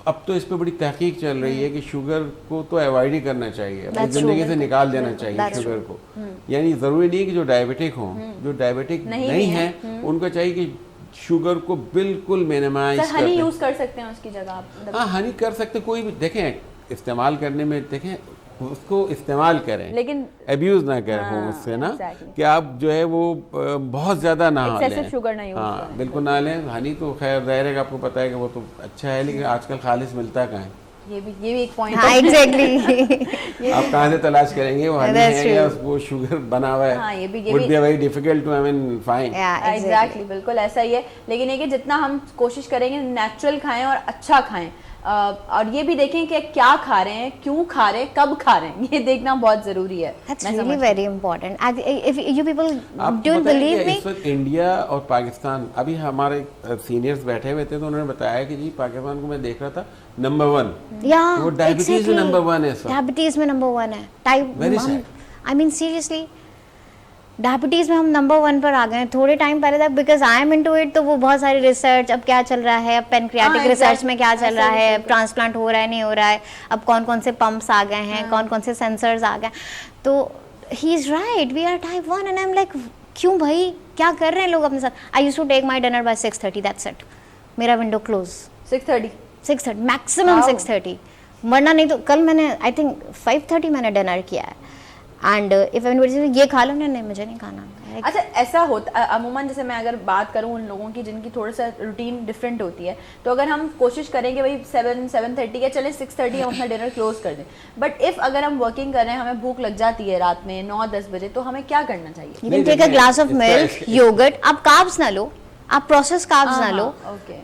Speaker 2: अब तो इस पे बड़ी तहकीक चल रही है कि शुगर को तो अवॉइड ही करना चाहिए, अपनी जिंदगी से निकाल देना चाहिए शुगर को। यानी ज़रूरी नहीं कि जो डायबिटिक हों, जो डायबिटिक नहीं है उनको चाहिए कि शुगर को बिल्कुल मिनिमाइज कर
Speaker 1: हनी यूज कर सकते हैं उसकी जगह आप।
Speaker 2: हाँ, हनी कर सकते, कोई भी देखें इस्तेमाल करने में, देखें उसको इस्तेमाल करें,
Speaker 1: लेकिन
Speaker 2: अब्यूज ना करें हो उससे ना, कि आप जो है वो बहुत ज़्यादा ना लें,
Speaker 1: शुगर ना यूज
Speaker 2: हाँ बिल्कुल ना लें। हनी तो खैर ज़ाहिर है कि आपको पता है कि वो तो अच्छा है, लेकिन आजकल खालिस मिलता कहाँ है,
Speaker 1: ये भी एक पॉइंट
Speaker 3: है। एग्जैक्टली।
Speaker 2: आप कहाँ से तलाश करेंगे वो हनी है या वो शुगर बना हुआ है?
Speaker 1: हाँ, ये भी
Speaker 2: would be very difficult to I mean find।
Speaker 1: Exactly, बिल्कुल ऐसा ही है। लेकिन ये कि जितना हम कोशिश करेंगे नेचुरल खाएं और अच्छा खाएं, और ये भी देखें कि क्या खा रहे हैं, क्यों खा रहे हैं, कब खा रहे हैं, ये देखना बहुत जरूरी है।
Speaker 3: That's really very important. If you people don't believe me,
Speaker 2: इस वक्त इंडिया और पाकिस्तान, अभी हमारे सीनियर्स बैठे हुए थे तो उन्होंने बताया कि जी पाकिस्तान को मैं देख रहा था नंबर 1, वो डायबिटीज में नंबर 1 है।
Speaker 3: डायबिटीज में नंबर 1 है। Type, I mean seriously diabetes में हम नंबर 1 पर आ गए हैं थोड़े टाइम पहले तक, because I am into it. तो वो बहुत सारी रिसर्च, अब क्या चल रहा है, अब पेनक्रियाटिक रिसर्च में क्या चल रहा है, अब ट्रांसप्लांट हो रहा है नहीं हो रहा है, अब कौन कौन से पंप्स आ गए हैं, कौन कौन से सेंसर्स आ गए। तो he is right, we are type 1 and I am like क्यों भाई, क्या कर रहे हैं लोग अपने साथ। I used to take my dinner by 6:30, that's it. मेरा विंडो क्लोज 6:30 मैक्सिमम 6:30, वरना नहीं तो कल मैंने आई थिंक 5:30 मैंने डिनर किया है। एंड इफ एनीबॉडी से ये खा लो ना, नहीं मुझे नहीं खाना।
Speaker 1: अच्छा, ऐसा होता अमूमन, जैसे मैं अगर बात करूं उन लोगों की जिनकी थोड़ा सा रूटीन डिफरेंट होती है, तो अगर हम कोशिश करेंगे भाई 7:30 या चले 6:30 हम अपना डिनर क्लोज कर दें, बट इफ अगर हम वर्किंग कर रहे हैं, हमें भूख लग जाती है रात में 9-10 बजे, तो हमें क्या करना चाहिए?
Speaker 3: You can take a glass of milk, yoghurt. आप कार्ब्स ना लो, आप प्रोसेस कार्ब्स ना लो,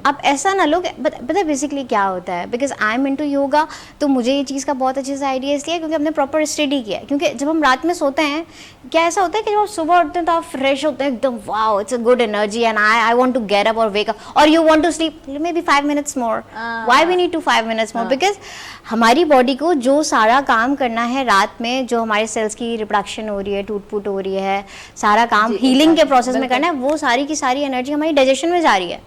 Speaker 3: आप ऐसा ना लो। पता है बेसिकली क्या होता है, because I am into yoga, तो मुझे ये चीज़ का बहुत अच्छे से आइडिया इसलिए है क्योंकि हमने प्रॉपर स्टडी किया है। क्योंकि जब हम रात में सोते हैं, क्या ऐसा होता है कि जब आप सुबह उठते हैं तो आप फ्रेश होते हैं एकदम, wow it's a good energy and I want to get up और वेक अप, और you want to sleep maybe 5 minutes more. Why we need to 5 minutes more? Because हमारी बॉडी को जो सारा काम करना है रात में, जो हमारे सेल्स की रिप्रोडक्शन हो रही है, टूट फूट हो रही है, सारा काम हीलिंग के प्रोसेस में करना है, वो सारी की सारी एनर्जी हमारी डाइजेशन में जा रही है।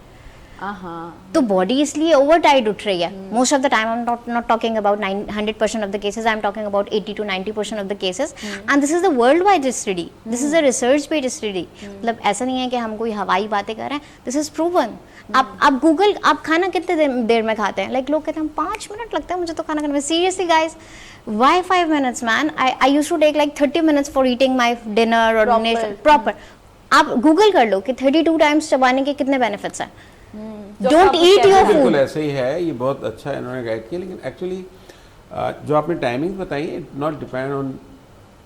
Speaker 3: तो बॉडी इसलिए ओवर टाइट उठ रही है। Most of the time I am not talking about 100% of the cases, I am talking about 80 to 90% of the cases, and this is the world wide study, this is a research based study. मतलब ऐसा नहीं है कि हम कोई हवाई बातें कर रहे हैं, दिस इज प्रूवन। आप गूगल, आप खाना कितने देर में खाते हैं? लाइक लोग कहते हैं 5 मिनट लगता है मुझे तो खाना खाने में। Seriously guys, why 5 minutes man? I used to take like 30 minutes for eating my dinner or proper. आप गूगल कर लो कि 32 टाइम्स चबाने के कितने बेनिफिट्स हैं। डोंट ईट योर
Speaker 2: बिल्कुल
Speaker 3: फूड।
Speaker 2: ऐसे ही है, ये बहुत अच्छा इन्होंने गाइड किया। लेकिन एक्चुअली जो आपने टाइमिंग बताई है, नॉट डिपेंड ऑन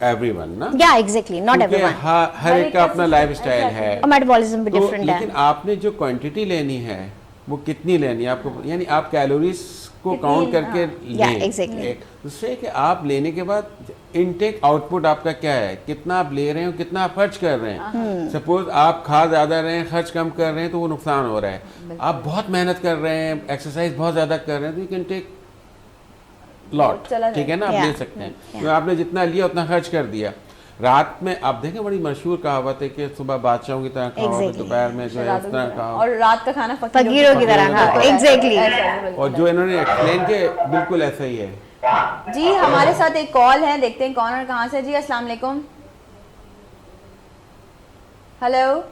Speaker 2: एवरीवन ना,
Speaker 3: या एग्जैक्टली, नॉट
Speaker 2: क्योंकि
Speaker 3: एवरीवन,
Speaker 2: हर एक का अपना लाइफस्टाइल है,
Speaker 3: मेटाबॉलिज्म भी
Speaker 2: तो
Speaker 3: डिफरेंट है।
Speaker 2: लेकिन आपने जो क्वांटिटी लेनी है वो कितनी लेनी है आपको, यानी आप कैलोरीज को
Speaker 1: कितनी,
Speaker 2: काउंट करके
Speaker 3: या,
Speaker 2: लें।
Speaker 3: exactly.
Speaker 2: एक दूसरे कि आप लेने के बाद इनटेक आउटपुट आपका क्या है, कितना आप ले रहे हैं और कितना आप खर्च कर रहे हैं। सपोज आप खा ज्यादा रहे हैं, खर्च कम कर रहे हैं, तो वो नुकसान हो रहा है। आप बहुत मेहनत कर रहे हैं, एक्सरसाइज बहुत ज्यादा कर रहे हैं, तो यू कैन टेक लॉट,
Speaker 1: चला
Speaker 2: ठीक है ना, आप
Speaker 3: Yeah.
Speaker 2: ले सकते हैं। तो आपने जितना लिया उतना खर्च कर दिया। रात में आप देखें, बड़ी मशहूर कहावत है कि सुबह बादशाहों की तरह खाओ,
Speaker 3: Exactly.
Speaker 2: दोपहर में जो है उस तरह खाओ,
Speaker 1: और रात का खाना
Speaker 3: फकीरों की तरह खाओ, एग्जैक्टली।
Speaker 2: और जो इन्होंने एक्सप्लेन किया बिल्कुल ऐसा ही है।
Speaker 1: जी हमारे साथ एक कॉल है, देखते हैं कौन और कहाँ से। जी अस्सलाम वालेकुम। हेलो,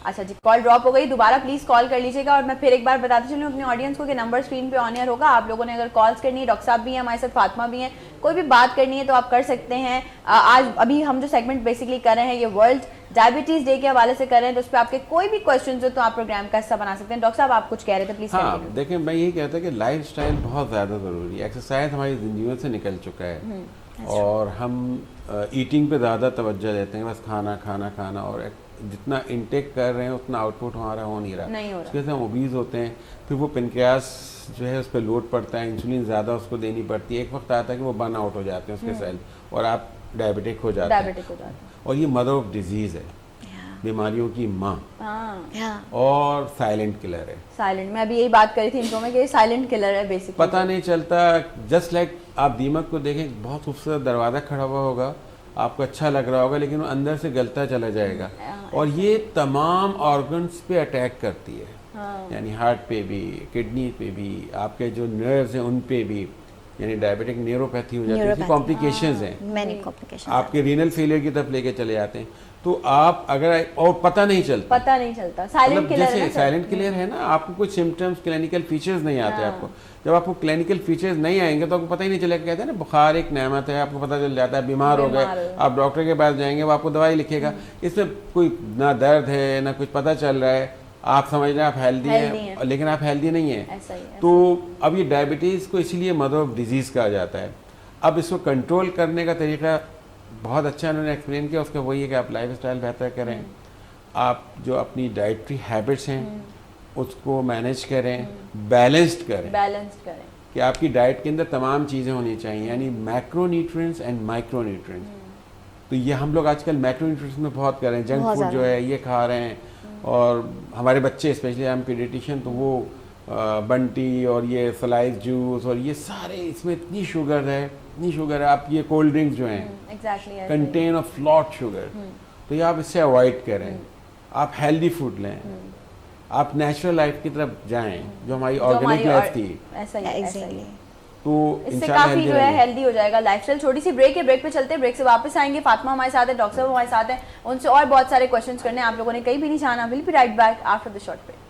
Speaker 1: अच्छा जी कॉल ड्रॉप हो गई, दोबारा प्लीज कॉल कर लीजिएगा। और मैं फिर एक बार बताती चलूँ अपने ऑडियंस को कि नंबर स्क्रीन पे ऑन एयर होगा। आप लोगों ने अगर कॉल्स करनी है, डॉक्टर साहब भी हैं हमारे साथ, फातिमा भी हैं, कोई भी बात करनी है तो आप कर सकते हैं। आज अभी हम जो सेगमेंट बेसिकली कर रहे हैं ये वर्ल्ड डायबिटीज डे के हवाले से कर रहे हैं, तो उस पर आपके कोई भी क्वेश्चन हो तो आप प्रोग्राम का हिस्सा बना सकते हैं। डॉक्टर साहब आप कुछ कह रहे थे, प्लीज।
Speaker 2: हाँ देखिए, मैं यही कहता कि लाइफस्टाइल बहुत ज़्यादा ज़रूरी है। एक्सरसाइज हमारी जिंदगियों से निकल चुका है और हम ईटिंग पे ज़्यादा तवज्जो देते हैं, बस खाना खाना खाना, और जितना इनटेक कर रहे हैं उतना आउटपुट हमारा हो नहीं रहा। उसके से हम ओबीज होते हैं, फिर वो पेनक्रियास जो है उस पर लोड पड़ता है, इंसुलिन ज़्यादा उसको देनी पड़ती है, एक वक्त आता है कि वो बर्न आउट हो जाते हैं उसके सेल और आप डायबिटिक हो जाते हैं। और ये मदर ऑफ डिजीज़ है, बीमारियों की माँ, और साइलेंट किलर है।
Speaker 1: साइलेंट, मैं अभी यही बात करी थी इनको में कि साइलेंट किलर है बेसिकली।
Speaker 2: पता नहीं चलता, जस्ट लाइक आप दीमक को देखें, बहुत खूबसूरत दरवाज़ा खड़ा हुआ होगा, आपको अच्छा लग रहा होगा, लेकिन वो अंदर से गलता चला जाएगा और ये तमाम ऑर्गन्स पे अटैक करती है। यानी हार्ट पे भी, किडनी पे भी, आपके जो नर्व्स हैं उन पे भी, यानी डायबिटिक न्यूरोपैथी हो जाती है, कॉम्प्लिकेशंस हैं, आपके रीनल फेलियर की तरफ लेके चले जाते हैं। तो आप अगर, और पता नहीं चलता
Speaker 1: साइलेंट किलर
Speaker 2: जैसे साइलेंट किलर है ना, आपको कुछ सिम्टम्स, क्लिनिकल फीचर्स नहीं आते आपको। जब आपको क्लिनिकल फीचर्स नहीं आएंगे तो आपको पता ही नहीं चलेगा। कहते हैं ना, बुखार एक नेमत है, आपको पता चल जाता है बीमार हो गए, आप डॉक्टर के पास जाएंगे, वो आपको दवाई लिखेगा, इसमें कोई ना दर्द है ना कुछ पता चल रहा है, आप समझ रहे हैं आप हेल्दी हैं, लेकिन आप हेल्दी नहीं हैं। तो अब ये डायबिटीज़ को इसीलिए मदर ऑफ डिजीज़ कहा जाता है। अब इसको कंट्रोल करने का तरीका बहुत अच्छा इन्होंने एक्सप्लेन किया, उसका वही है कि आप लाइफस्टाइल बेहतर करें, आप जो अपनी डाइटरी हैबिट्स हैं उसको मैनेज करें, बैलेंस्ड करें कि आपकी डाइट के अंदर तमाम चीज़ें होनी चाहिए, यानी मैक्रोन्यूट्रिएंट्स एंड माइक्रोन्यूट्रिएंट्स। तो ये हम लोग आजकल मैक्रोन्यूट्रिएंट्स में बहुत कर रहे हैं, जंक फूड जो है ये खा रहे हैं, और हमारे बच्चे स्पेशली, आई एम पीडियट्रिशियन, तो वो बंटी और ये सलाइस जूस और ये सारे, इसमें इतनी शुगर है, आप ये कोल्ड ड्रिंक्स जो हैं कंटेन ऑफ लॉट शुगर, तो ये आप इससे अवॉइड करें, आप हेल्दी फूड लें, आप नेचुरल लाइफ की तरफ जाएं जो हमारी ऑर्गेनिक लाइफ थी,
Speaker 1: ऐसा ही
Speaker 2: तो
Speaker 1: इससे काफी जो है हेल्दी हो जाएगा लाइफस्टाइल। छोटी सी ब्रेक है, ब्रेक पे चलते हैं, ब्रेक से वापस आएंगे। फातिमा हमारे साथ है, डॉक्टर साहब हमारे साथ हैं, उनसे और बहुत सारे क्वेश्चंस करने हैं। आप लोगों ने कहीं भी नहीं जाना, will be right back after the short break.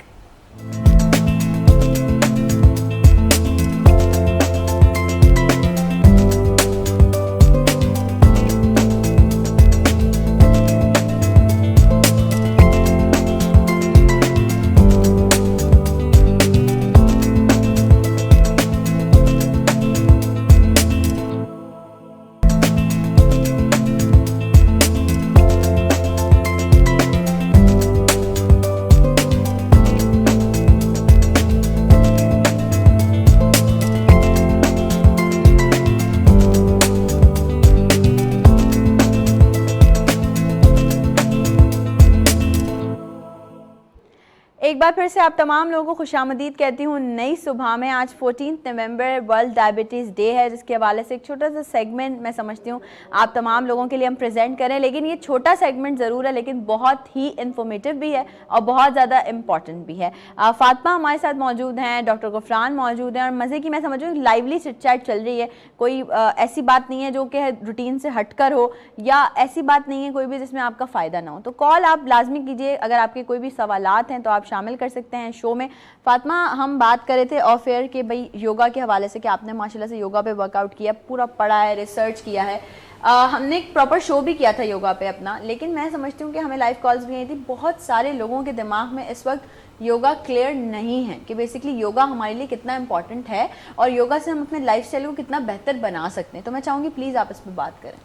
Speaker 1: एक बार फिर से आप तमाम लोगों को खुशामदीद कहती हूँ नई सुबह में। आज 14 नवंबर वर्ल्ड डायबिटीज़ डे है, जिसके हवाले से एक छोटा सा सेगमेंट मैं समझती हूँ आप तमाम लोगों के लिए हम प्रेजेंट करें। लेकिन ये छोटा सेगमेंट ज़रूर है, लेकिन बहुत ही इन्फॉर्मेटिव भी है और बहुत ज़्यादा इम्पॉर्टेंट भी है। फातिमा हमारे साथ मौजूद हैं, डॉक्टर गुफरान मौजूद हैं, और मज़े की मैं समझूँ लाइवली चिट चैट चल रही है। कोई ऐसी बात नहीं है जो कि रूटीन से हटकर हो, या ऐसी बात नहीं है कोई भी जिसमें आपका फ़ायदा ना हो। तो कॉल आप लाजमी कीजिए, अगर आपके कोई भी सवालात हैं तो आप शामिल कर सकते हैं शो में। फातिमा, हम बात कर रहे थे ऑफ एयर के भाई योगा के हवाले से कि आपने माशाल्लाह से योगा पे वर्कआउट किया, पूरा पढ़ा है, रिसर्च किया है। हमने एक प्रॉपर शो भी किया था योगा पे अपना, लेकिन मैं समझती हूँ कि हमें लाइव कॉल्स भी आई थी। बहुत सारे लोगों के दिमाग में इस वक्त योगा क्लियर नहीं है कि बेसिकली योगा हमारे लिए कितना इंपॉर्टेंट है और योगा से हम अपने लाइफस्टाइल को कितना बेहतर बना सकते हैं। तो मैं चाहूँगी प्लीज़ आप इस पर बात करें।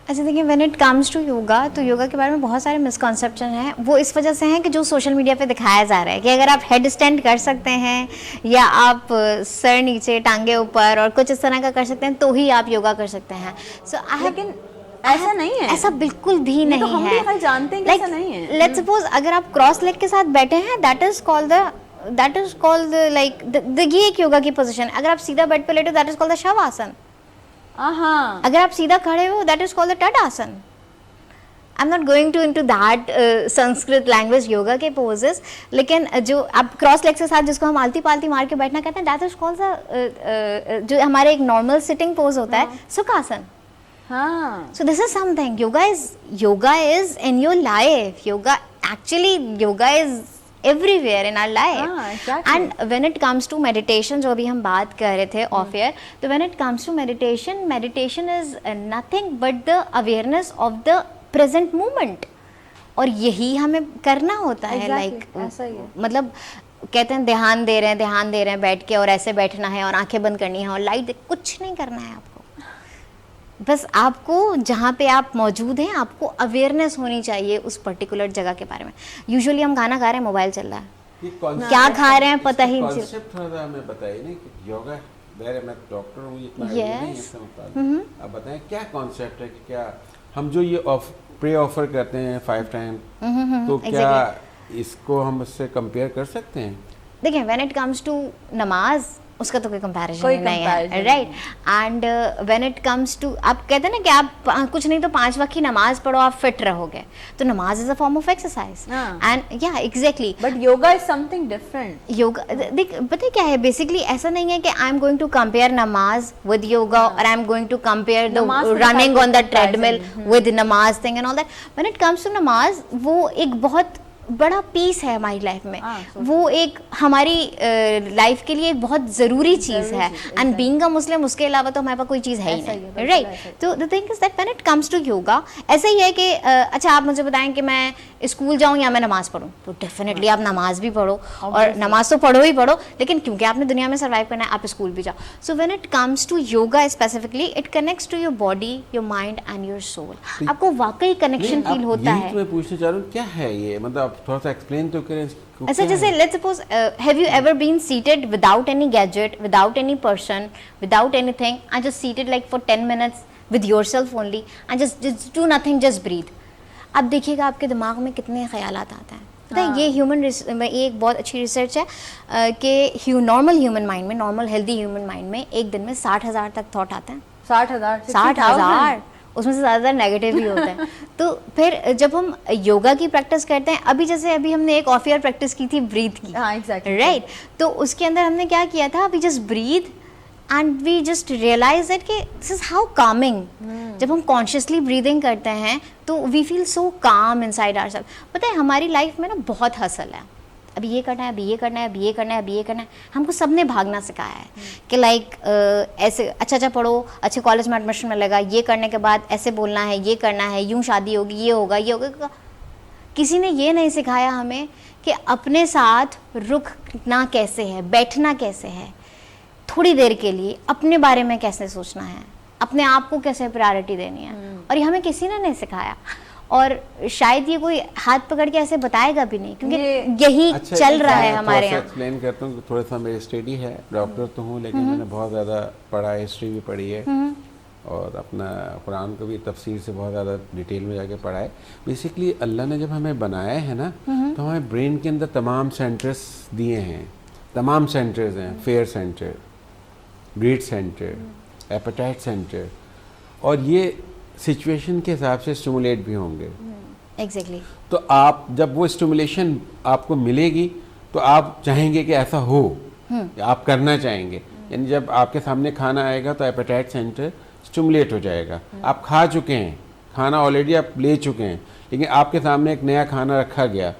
Speaker 3: अच्छा देखिए, when it comes to yoga, तो योगा के बारे में बहुत सारे मिसकॉन्सेप्शन हैं। वो इस वजह से हैं कि जो सोशल मीडिया पे दिखाया जा रहा है कि अगर आप हेड स्टैंड कर सकते हैं या आप सर नीचे टांगे ऊपर और कुछ इस तरह का कर सकते हैं तो ही आप योगा कर सकते हैं। सो
Speaker 1: लेकिन ऐसा नहीं है,
Speaker 3: ऐसा बिल्कुल भी नहीं
Speaker 1: तो हम
Speaker 3: है।
Speaker 1: भी जानते हैं कि ऐसा नहीं है।
Speaker 3: लेट्स सपोज अगर आप क्रॉस लेग के साथ बैठे हैं, दैट इज कॉल्ड लाइक ये एक योगा की पोजीशन। अगर आप सीधा बेड पे लेटे हो, that is called the shavasana.
Speaker 1: हाँ,
Speaker 3: अगर आप सीधा खड़े हो, that is called the tadasana. I am not going to into that Sanskrit language yoga के पोजेस, लेकिन जो आप क्रॉस लेग के साथ जिसको हम आलती पालती मार के बैठना कहते हैं, दैट इज कॉल्ड द जो हमारे एक नॉर्मल सिटिंग पोज होता है, सुखासन।
Speaker 1: हाँ,
Speaker 3: so this is something. Yoga is in your life. Yoga is everywhere in our life.
Speaker 1: हाँ, exactly.
Speaker 3: And when it comes to meditation, जो अभी हम बात कर रहे थे off air, तो when it comes to meditation is nothing but the awareness of the present moment. और यही हमें करना होता है।
Speaker 1: Exactly, ऐसा ही है।
Speaker 3: मतलब कहते हैं ध्यान दे रहे हैं बैठ के, और ऐसे बैठना है और आंखें बंद करनी है और लाइट, कुछ नहीं करना है आपको। बस आपको जहाँ पे आप मौजूद हैं, आपको अवेयरनेस होनी चाहिए उस पर्टिकुलर जगह के बारे में। यूजुअली हम खाना खा रहे हैं, मोबाइल चल रहा है,
Speaker 2: ये concept-
Speaker 3: क्या खा रहे हैं पता ही नहीं।
Speaker 2: कॉन्सेप्ट थोड़ा सा हमें बताइए ना कि योगा, मैं डॉक्टर हूँ, इतना
Speaker 3: Yes.
Speaker 2: idea नहीं है इसका मतलब। आप बताएं क्या कॉन्सेप्ट है कि क्या हम जो ये प्रे ऑफर करते हैं 5 टाइम, तो क्या इसको हम उससे कंपेयर कर सकते हैं?
Speaker 3: देखिए, व्हेन इट कम्स टू नमाज, उसका तो कोई कंपैरिजन
Speaker 1: कोई
Speaker 3: नहीं है,
Speaker 1: comparison
Speaker 3: right. And when it comes to, आप कहते हैं ना कि आप कुछ नहीं तो 5 वक्त की नमाज पढ़ो, आप फिट रहोगे, तो नमाज is a form of exercise.
Speaker 1: हाँ।
Speaker 3: एंड या exactly,
Speaker 1: but yoga is something different.
Speaker 3: Yoga देख, पता है क्या है, बेसिकली ऐसा नहीं है कि I am going to compare namaz with yoga और I am going to compare the
Speaker 1: namaz के
Speaker 3: रनिंग
Speaker 1: साथ
Speaker 3: on the
Speaker 1: comparison,
Speaker 3: treadmill with namaz thing and all that. When it comes to namaz, वो एक बहुत बड़ा पीस है हमारी लाइफ में। वो एक हमारी लाइफ के लिए एक बहुत ज़रूरी चीज़ है। एंड बीइंग अ मुस्लिम, उसके अलावा तो हमारे पास कोई चीज़ है ही नहीं, राइट। तो the thing is that when it comes to yoga, ऐसा ही है कि अच्छा आप मुझे बताएं कि मैं स्कूल जाऊँ या मैं नमाज़ पढ़ूँ, तो डेफिनेटली आप नमाज भी पढ़ो, और नमाज तो पढ़ो ही पढ़ो, लेकिन क्योंकि आपने दुनिया में सर्वाइव करना है, आप स्कूल भी जाओ। So when it comes to yoga specifically, it connects to your body, your mind and your soul. आपको वाकई कनेक्शन फील होता है।
Speaker 2: मैं पूछना चाह रहा हूँ क्या है ये, मतलब आप थोड़ा सा एक्सप्लेन तो करें इसको।
Speaker 3: अच्छा,
Speaker 2: क्या
Speaker 3: जैसे
Speaker 2: है?
Speaker 3: Let's suppose, have you ever been seated without any gadget, without any person, without anything, and just seated like for 10 minutes with yourself only and just do nothing, just breathe. अब देखिएगा आपके दिमाग में कितने ख्यालात आते हैं। पता है, ये ये एक बहुत अच्छी रिसर्च है कि नॉर्मल ह्यूमन माइंड में, नॉर्मल हेल्दी ह्यूमन माइंड में एक दिन में 60,000 तक थॉट आते हैं। 60,000, उसमें से ज़्यादातर नेगेटिव ही होता है। तो फिर जब हम योगा की प्रैक्टिस करते हैं, अभी हमने एक ऑफ ईयर प्रैक्टिस की थी ब्रीथ की,
Speaker 1: हाँ, exactly.
Speaker 3: राइट। तो उसके अंदर हमने क्या किया था, we just breathe and we just realise that कि दिस इज हाउ कामिंग। जब हम कॉन्शियसली ब्रीदिंग करते हैं तो वी फील सो काम इनसाइड आवरसेल्फ। पता है, हमारी लाइफ में ना बहुत हसल है, अभी ये करना है, अभी ये करना है, अभी ये करना है, अभी ये करना है। हमको सबने भागना सिखाया है कि लाइक ऐसे अच्छा पढ़ो, अच्छे कॉलेज में एडमिशन मिलेगा, ये करने के बाद ऐसे बोलना है, ये करना है, यूं शादी होगी, ये होगा, ये होगा। किसी ने ये नहीं सिखाया हमें कि अपने साथ रुकना कैसे है, बैठना कैसे है, थोड़ी देर के लिए अपने बारे में कैसे सोचना है, अपने आप को कैसे प्रायोरिटी देनी है। और ये हमें किसी ने नहीं सिखाया, और शायद ये कोई हाथ पकड़ के ऐसे बताएगा भी नहीं, क्योंकि यही चल रहा है हमारे यहाँ।
Speaker 2: एक्सप्लेन करता हूँ, थोड़ा सा मेरी स्टडी है, डॉक्टर तो हूँ लेकिन मैंने बहुत ज़्यादा पढ़ा है, हिस्ट्री भी पढ़ी है और अपना कुरान को भी तफसीर से बहुत ज़्यादा डिटेल में जाके पढ़ा है। बेसिकली अल्लाह ने जब हमें बनाया है ना, तो हमारे ब्रेन के अंदर तमाम सेंटर्स दिए हैं, तमाम सेंटर्स हैं, fear centre, greed centre, appetite centre, और ये सिचुएशन के हिसाब से स्टिमुलेट भी होंगे।
Speaker 3: एग्जैक्टली।
Speaker 2: तो आप जब वो स्टिमुलेशन आपको मिलेगी तो आप चाहेंगे कि ऐसा हो, आप करना चाहेंगे। यानी जब आपके सामने खाना आएगा तो एपेटाइट सेंटर स्टिमुलेट हो जाएगा। आप खा चुके हैं, खाना ऑलरेडी आप ले चुके हैं, लेकिन आपके सामने एक नया खाना रखा गया,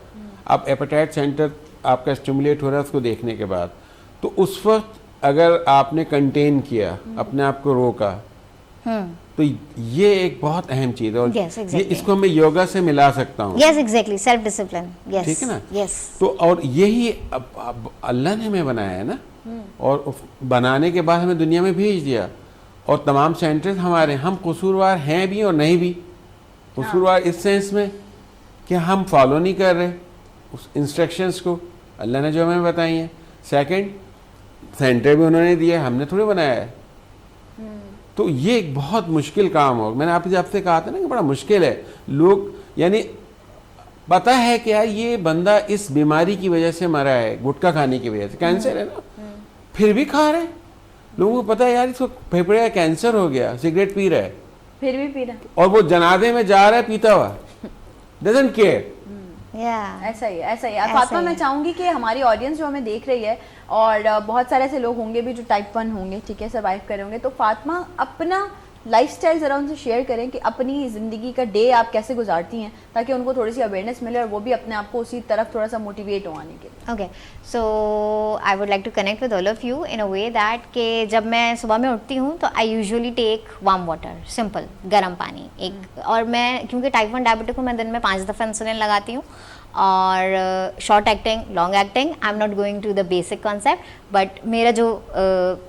Speaker 2: अब एपेटाइट सेंटर आपका स्टिमुलेट हो रहा है उसको देखने के बाद, तो उस वक्त अगर आपने कंटेन किया, अपने आप को रोका, तो ये एक बहुत अहम चीज है। और
Speaker 3: Yes,
Speaker 2: ये
Speaker 3: exactly.
Speaker 2: इसको मैं योगा से मिला सकता हूँ।
Speaker 3: Yes, exactly. Self discipline. Yes.
Speaker 2: ठीक है ना?
Speaker 3: Yes.
Speaker 2: तो और यही अब अल्लाह ने हमें बनाया है ना, और बनाने के बाद हमें दुनिया में भेज दिया, और तमाम सेंटर्स हमारे, हम कसूरवार हैं भी और नहीं भी। कसूरवार इस सेंस में कि हम फॉलो नहीं कर रहे उस इंस्ट्रक्शंस को अल्लाह ने जो हमें बताई हैं। सेकंड, सेंटर भी उन्होंने दिया, हमने थोड़ी बनाया है। तो ये एक बहुत मुश्किल काम हो, मैंने आपसे कहा था ना कि बड़ा मुश्किल है। लोग यानी पता है कि यार ये बंदा इस बीमारी की वजह से मरा है, गुटखा खाने की वजह से, कैंसर है ना, फिर भी खा रहे हैं। लोगों को पता है यार इसको फेफड़े का कैंसर हो गया, सिगरेट पी रहा है,
Speaker 1: फिर भी पी रहा है।
Speaker 2: और वो जनाजे में जा रहा है पीता हुआ, डजंट केयर।
Speaker 3: Yeah.
Speaker 1: ऐसा ही है, ऐसा ही है।
Speaker 3: ऐसा
Speaker 1: फातिमा,
Speaker 3: ही
Speaker 1: मैं
Speaker 3: है।
Speaker 1: चाहूंगी कि हमारी ऑडियंस जो हमें देख रही है, और बहुत सारे ऐसे लोग होंगे भी जो टाइप 1 होंगे, ठीक है, सर्वाइव करे होंगे, तो फातिमा अपना लाइफस्टाइल ज़रा उनसे शेयर करें कि अपनी ज़िंदगी का डे आप कैसे गुजारती हैं, ताकि उनको थोड़ी सी अवेयरनेस मिले और वो भी अपने आप को उसी तरफ थोड़ा सा मोटिवेट हो आने के लिए।
Speaker 3: Okay, so I would like to connect with all of you in a way that कि जब मैं सुबह में उठती हूँ तो I usually take warm water, simple, गर्म पानी एक। और मैं क्योंकि टाइप 1 डायबिटिक हूँ, मैं दिन में 5 दफ़ा इंसुलिन लगाती हूँ, और short acting, long acting, I am not going to the basic concept, but मेरा जो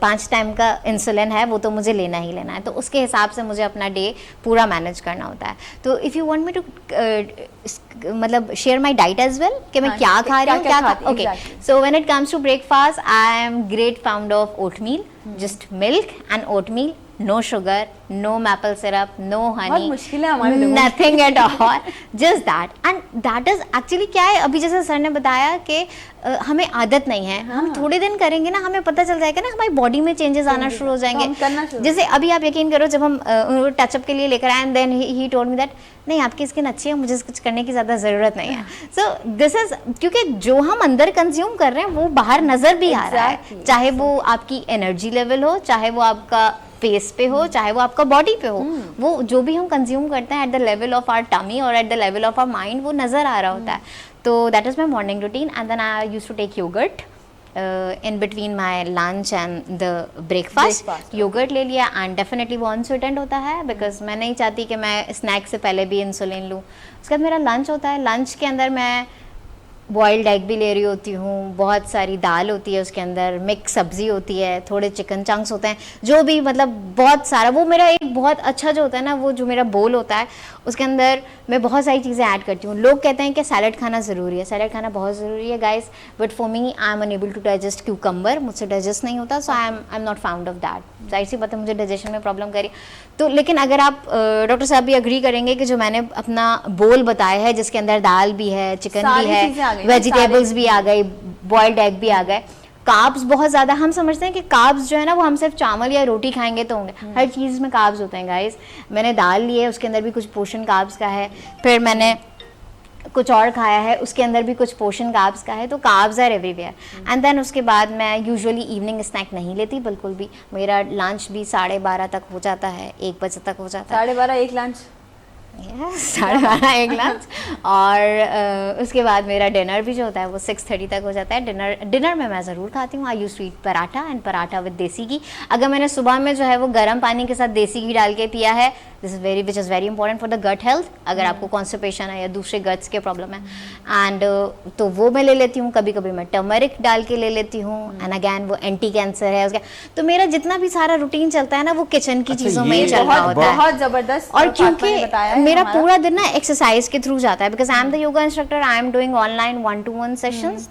Speaker 3: 5 टाइम का इंसुलिन है वो तो मुझे लेना ही लेना है, तो उसके हिसाब से मुझे अपना डे पूरा मैनेज करना होता है। तो if you want me to मतलब share my diet as well कि मैं
Speaker 1: हाँ,
Speaker 3: क्या खा रही हूँ,
Speaker 1: क्या
Speaker 3: क्या
Speaker 1: खाती
Speaker 3: खा, okay.
Speaker 1: exactly.
Speaker 3: So when it comes to breakfast, I am great fond of oatmeal, just milk and oatmeal, no sugar, no maple syrup, no honey,
Speaker 1: बहुत मुश्किल है हमारे लोगों की।
Speaker 3: nothing at all, just that. And that is actually क्या है, अभी जैसे सर ने बताया कि हमें आदत नहीं है, हम थोड़े दिन करेंगे ना, हमें पता चल जाएगा ना, हमारी बॉडी में चेंजेस आना शुरू हो
Speaker 1: तो हम करना
Speaker 3: जाएंगे।
Speaker 1: शुरू
Speaker 3: जैसे अभी आप यकीन करो, जब हम टचअप के लिए लेकर आए, and then he told me that नहीं आपकी स्किन अच्छी है, मुझे कुछ करने की ज़्यादा ज़रूरत नहीं है। सो दिस इज क्योंकि जो हम अंदर कंज्यूम कर रहे हैं वो बाहर नज़र भी आ रहा है,
Speaker 1: Exactly.
Speaker 3: चाहे वो आपकी एनर्जी लेवल हो, चाहे वो आपका फेस पे हो, चाहे वो आपका बॉडी पे हो, वो जो भी हम कंज्यूम करते हैं at the level of our tummy और at the level of our mind, वो नज़र आ रहा होता है। तो that is my morning routine, and then I used to take yogurt in between my lunch and the breakfast. Yogurt ले लिया, एंड डेफिनेटली वो अनस्वीटेंड होता है, बिकॉज मैं नहीं चाहती कि मैं स्नैक से पहले भी इंसुलिन लूँ। उसके बाद मेरा लंच होता है, लंच के अंदर मैं बॉइल्ड एग भी ले रही होती हूँ, बहुत सारी दाल होती है उसके अंदर, मिक्स सब्जी होती है, थोड़े चिकन चंक्स होते हैं, जो भी मतलब बहुत सारा, वो मेरा एक बहुत अच्छा जो होता है ना, वो जो मेरा बोल होता है उसके अंदर मैं बहुत सारी चीज़ें ऐड करती हूँ। लोग कहते हैं कि सैलड खाना ज़रूरी है, सैलड खाना बहुत ज़रूरी है guys, but for me I am unable to digest cucumber, मुझसे डाइजेस्ट नहीं होता, so I am not fond of that. जाहिर सी बात है मुझे डाइजेशन में प्रॉब्लम करी। तो लेकिन अगर आप डॉक्टर साहब भी अग्री करेंगे कि जो मैंने अपना बोल बताया है, जिसके अंदर दाल भी है, चिकन भी
Speaker 1: सारी चीज़ें आ
Speaker 3: है,
Speaker 1: गई ना,
Speaker 3: वेजिटेबल्स भी आ गई, बॉइल्ड एग भी आ गए, कार्ब्स बहुत ज़्यादा, हम समझते हैं कि कार्ब्स जो है ना वो हम सिर्फ चावल या रोटी खाएंगे तो होंगे, हर चीज़ में कार्ब्स होते हैं गाइस। मैंने दाल ली है, उसके अंदर भी कुछ पोर्शन कार्ब्स का है, फिर मैंने कुछ और खाया है, उसके अंदर भी कुछ पोर्शन कार्ब्स का है, तो carbs are everywhere. And then उसके बाद मैं यूजुअली इवनिंग स्नैक नहीं लेती बिल्कुल भी, मेरा लंच भी 12:30 तक हो जाता है, 1 बजे तक हो जाता है,
Speaker 1: 12:30 एक लंच,
Speaker 3: 12:30 एक लंच, और उसके बाद मेरा डिनर भी जो होता है वो 6:30 तक हो जाता है। डिनर में मैं ज़रूर खाती हूँ, I use to eat paratha, and paratha with desi ghee. अगर मैंने सुबह में जो है वो गर्म पानी के साथ देसी घी डाल के पिया है, which is very important for the gut health, अगर आपको कॉन्स्टिपेशन है या दूसरे गट्स के प्रॉब्लम है, एंड तो वो मैं ले लेती हूँ। कभी कभी मैं टर्मरिक डाल के ले लेती हूँ, एंड अगैन वो एंटी कैंसर है उसका। तो मेरा जितना भी सारा रूटीन चलता है ना वो किचन की
Speaker 2: अच्छा,
Speaker 3: चीज़ों में
Speaker 2: ये
Speaker 3: ही चल रहा
Speaker 1: बहुत
Speaker 3: होता है।
Speaker 1: बहुत जबरदस्त।
Speaker 3: और
Speaker 1: फातिमा ने
Speaker 3: क्योंकि
Speaker 1: बताया है
Speaker 3: मेरा
Speaker 1: हमारा।
Speaker 3: पूरा दिन ना एक्सरसाइज के थ्रू जाता है, because I am the yoga instructor, I am doing online 1-to-1 sessions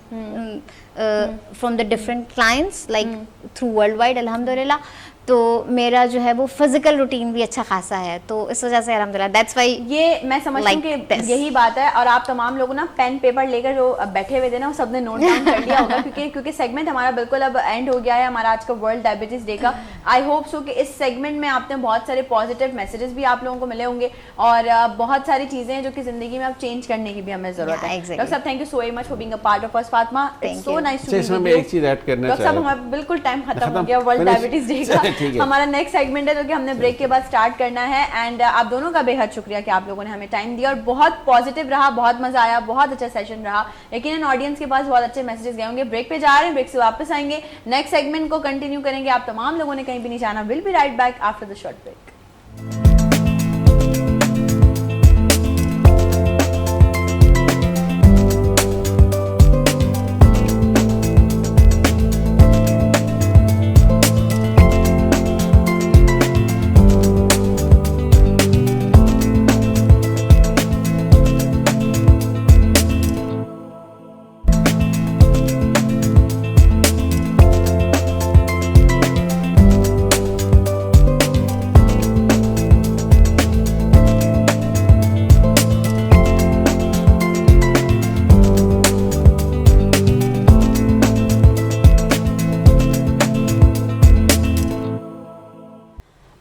Speaker 3: from the different clients like through world wide, अल्हम्दुलिल्लाह। तो मेरा जो है वो फिजिकल रूटीन भी अच्छा खासा है, तो इस वजह से अल्हम्दुलिल्लाह दैट्स व्हाई
Speaker 1: ये मैं समझती हूँ
Speaker 3: like
Speaker 1: कि
Speaker 3: this.
Speaker 1: यही बात है। और आप तमाम लोग ना पेन पेपर लेकर जो बैठे हुए थे ना, वो सबने नोट डाउन कर लिया होगा, क्योंकि सेगमेंट हमारा बिल्कुल अब एंड हो गया है, हमारा आज का वर्ल्ड डायबिटीज डे का। आई होप सो कि इस सेगमेंट में आपने बहुत सारे पॉजिटिव मैसेजेस भी आप लोगों को मिले होंगे, और बहुत सारी चीजें हैं जो कि जिंदगी में अब चेंज करने की भी हमें जरूरत है।
Speaker 3: exactly.
Speaker 1: डॉक्टर साहब, thank you so much for being a part of us. Fatima, it's so nice to be
Speaker 2: इसमें
Speaker 1: विद
Speaker 2: मैं
Speaker 1: यू।
Speaker 2: एक चीज ऐड करना
Speaker 1: डॉक्टर साहब,
Speaker 2: चाहूँ।
Speaker 1: हमारा बिल्कुल टाइम खत्म हो गया वर्ल्ड डायबिटीज डे का।
Speaker 2: ठीक है।
Speaker 1: हमारा नेक्स्ट सेगमेंट है जो कि हमने ब्रेक के बाद स्टार्ट करना है। एंड आप दोनों का बेहद शुक्रिया कि आप लोगों ने हमें टाइम दिया और बहुत पॉजिटिव रहा, बहुत मजा आया, बहुत अच्छा सेशन रहा। लेकिन ऑडियंस के पास बहुत अच्छे मैसेजेस गए होंगे। ब्रेक पे जा रहे हैं, ब्रेक से वापस आएंगे, नेक्स्ट सेगमेंट को कंटिन्यू करेंगे। आप तमाम लोगों ने कहीं भी नहीं जाना। Will be right back after the short break.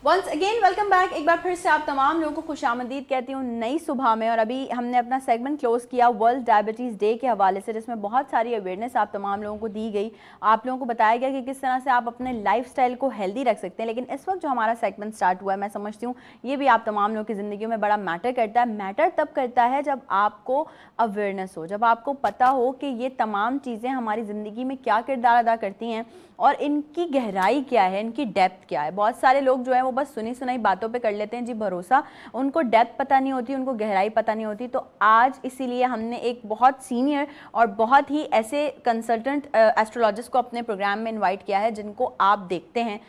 Speaker 1: Once again welcome back. एक बार फिर से आप तमाम लोगों को खुशामदीद कहती हूँ नई सुबह में। और अभी हमने अपना सेगमेंट क्लोज किया वर्ल्ड डायबिटीज़ डे के हवाले से, जिसमें बहुत सारी अवेयरनेस आप तमाम लोगों को दी गई। आप लोगों को बताया गया कि किस तरह से आप अपने लाइफस्टाइल को हेल्दी रख सकते हैं। लेकिन इस वक्त जो हमारा सेगमेंट स्टार्ट हुआ है, मैं समझती हूँ ये भी आप तमाम लोगों की ज़िंदगी में बड़ा मैटर करता है। मैटर तब करता है जब आपको अवेयरनेस हो, जब आपको पता हो कि ये तमाम चीज़ें हमारी ज़िंदगी में क्या किरदार अदा करती हैं और इनकी गहराई क्या है, इनकी डेप्थ क्या है। बहुत सारे लोग जो है वो बस सुनी सुनाई बातों पे कर लेते हैं जी भरोसा, उनको डेप्थ पता नहीं होती, उनको गहराई पता नहीं होती। तो आज इसीलिए हमने एक बहुत सीनियर और बहुत ही ऐसे कंसल्टेंट एस्ट्रोलॉजिस्ट को अपने प्रोग्राम में इनवाइट किया है, जिनको आप देखते हैं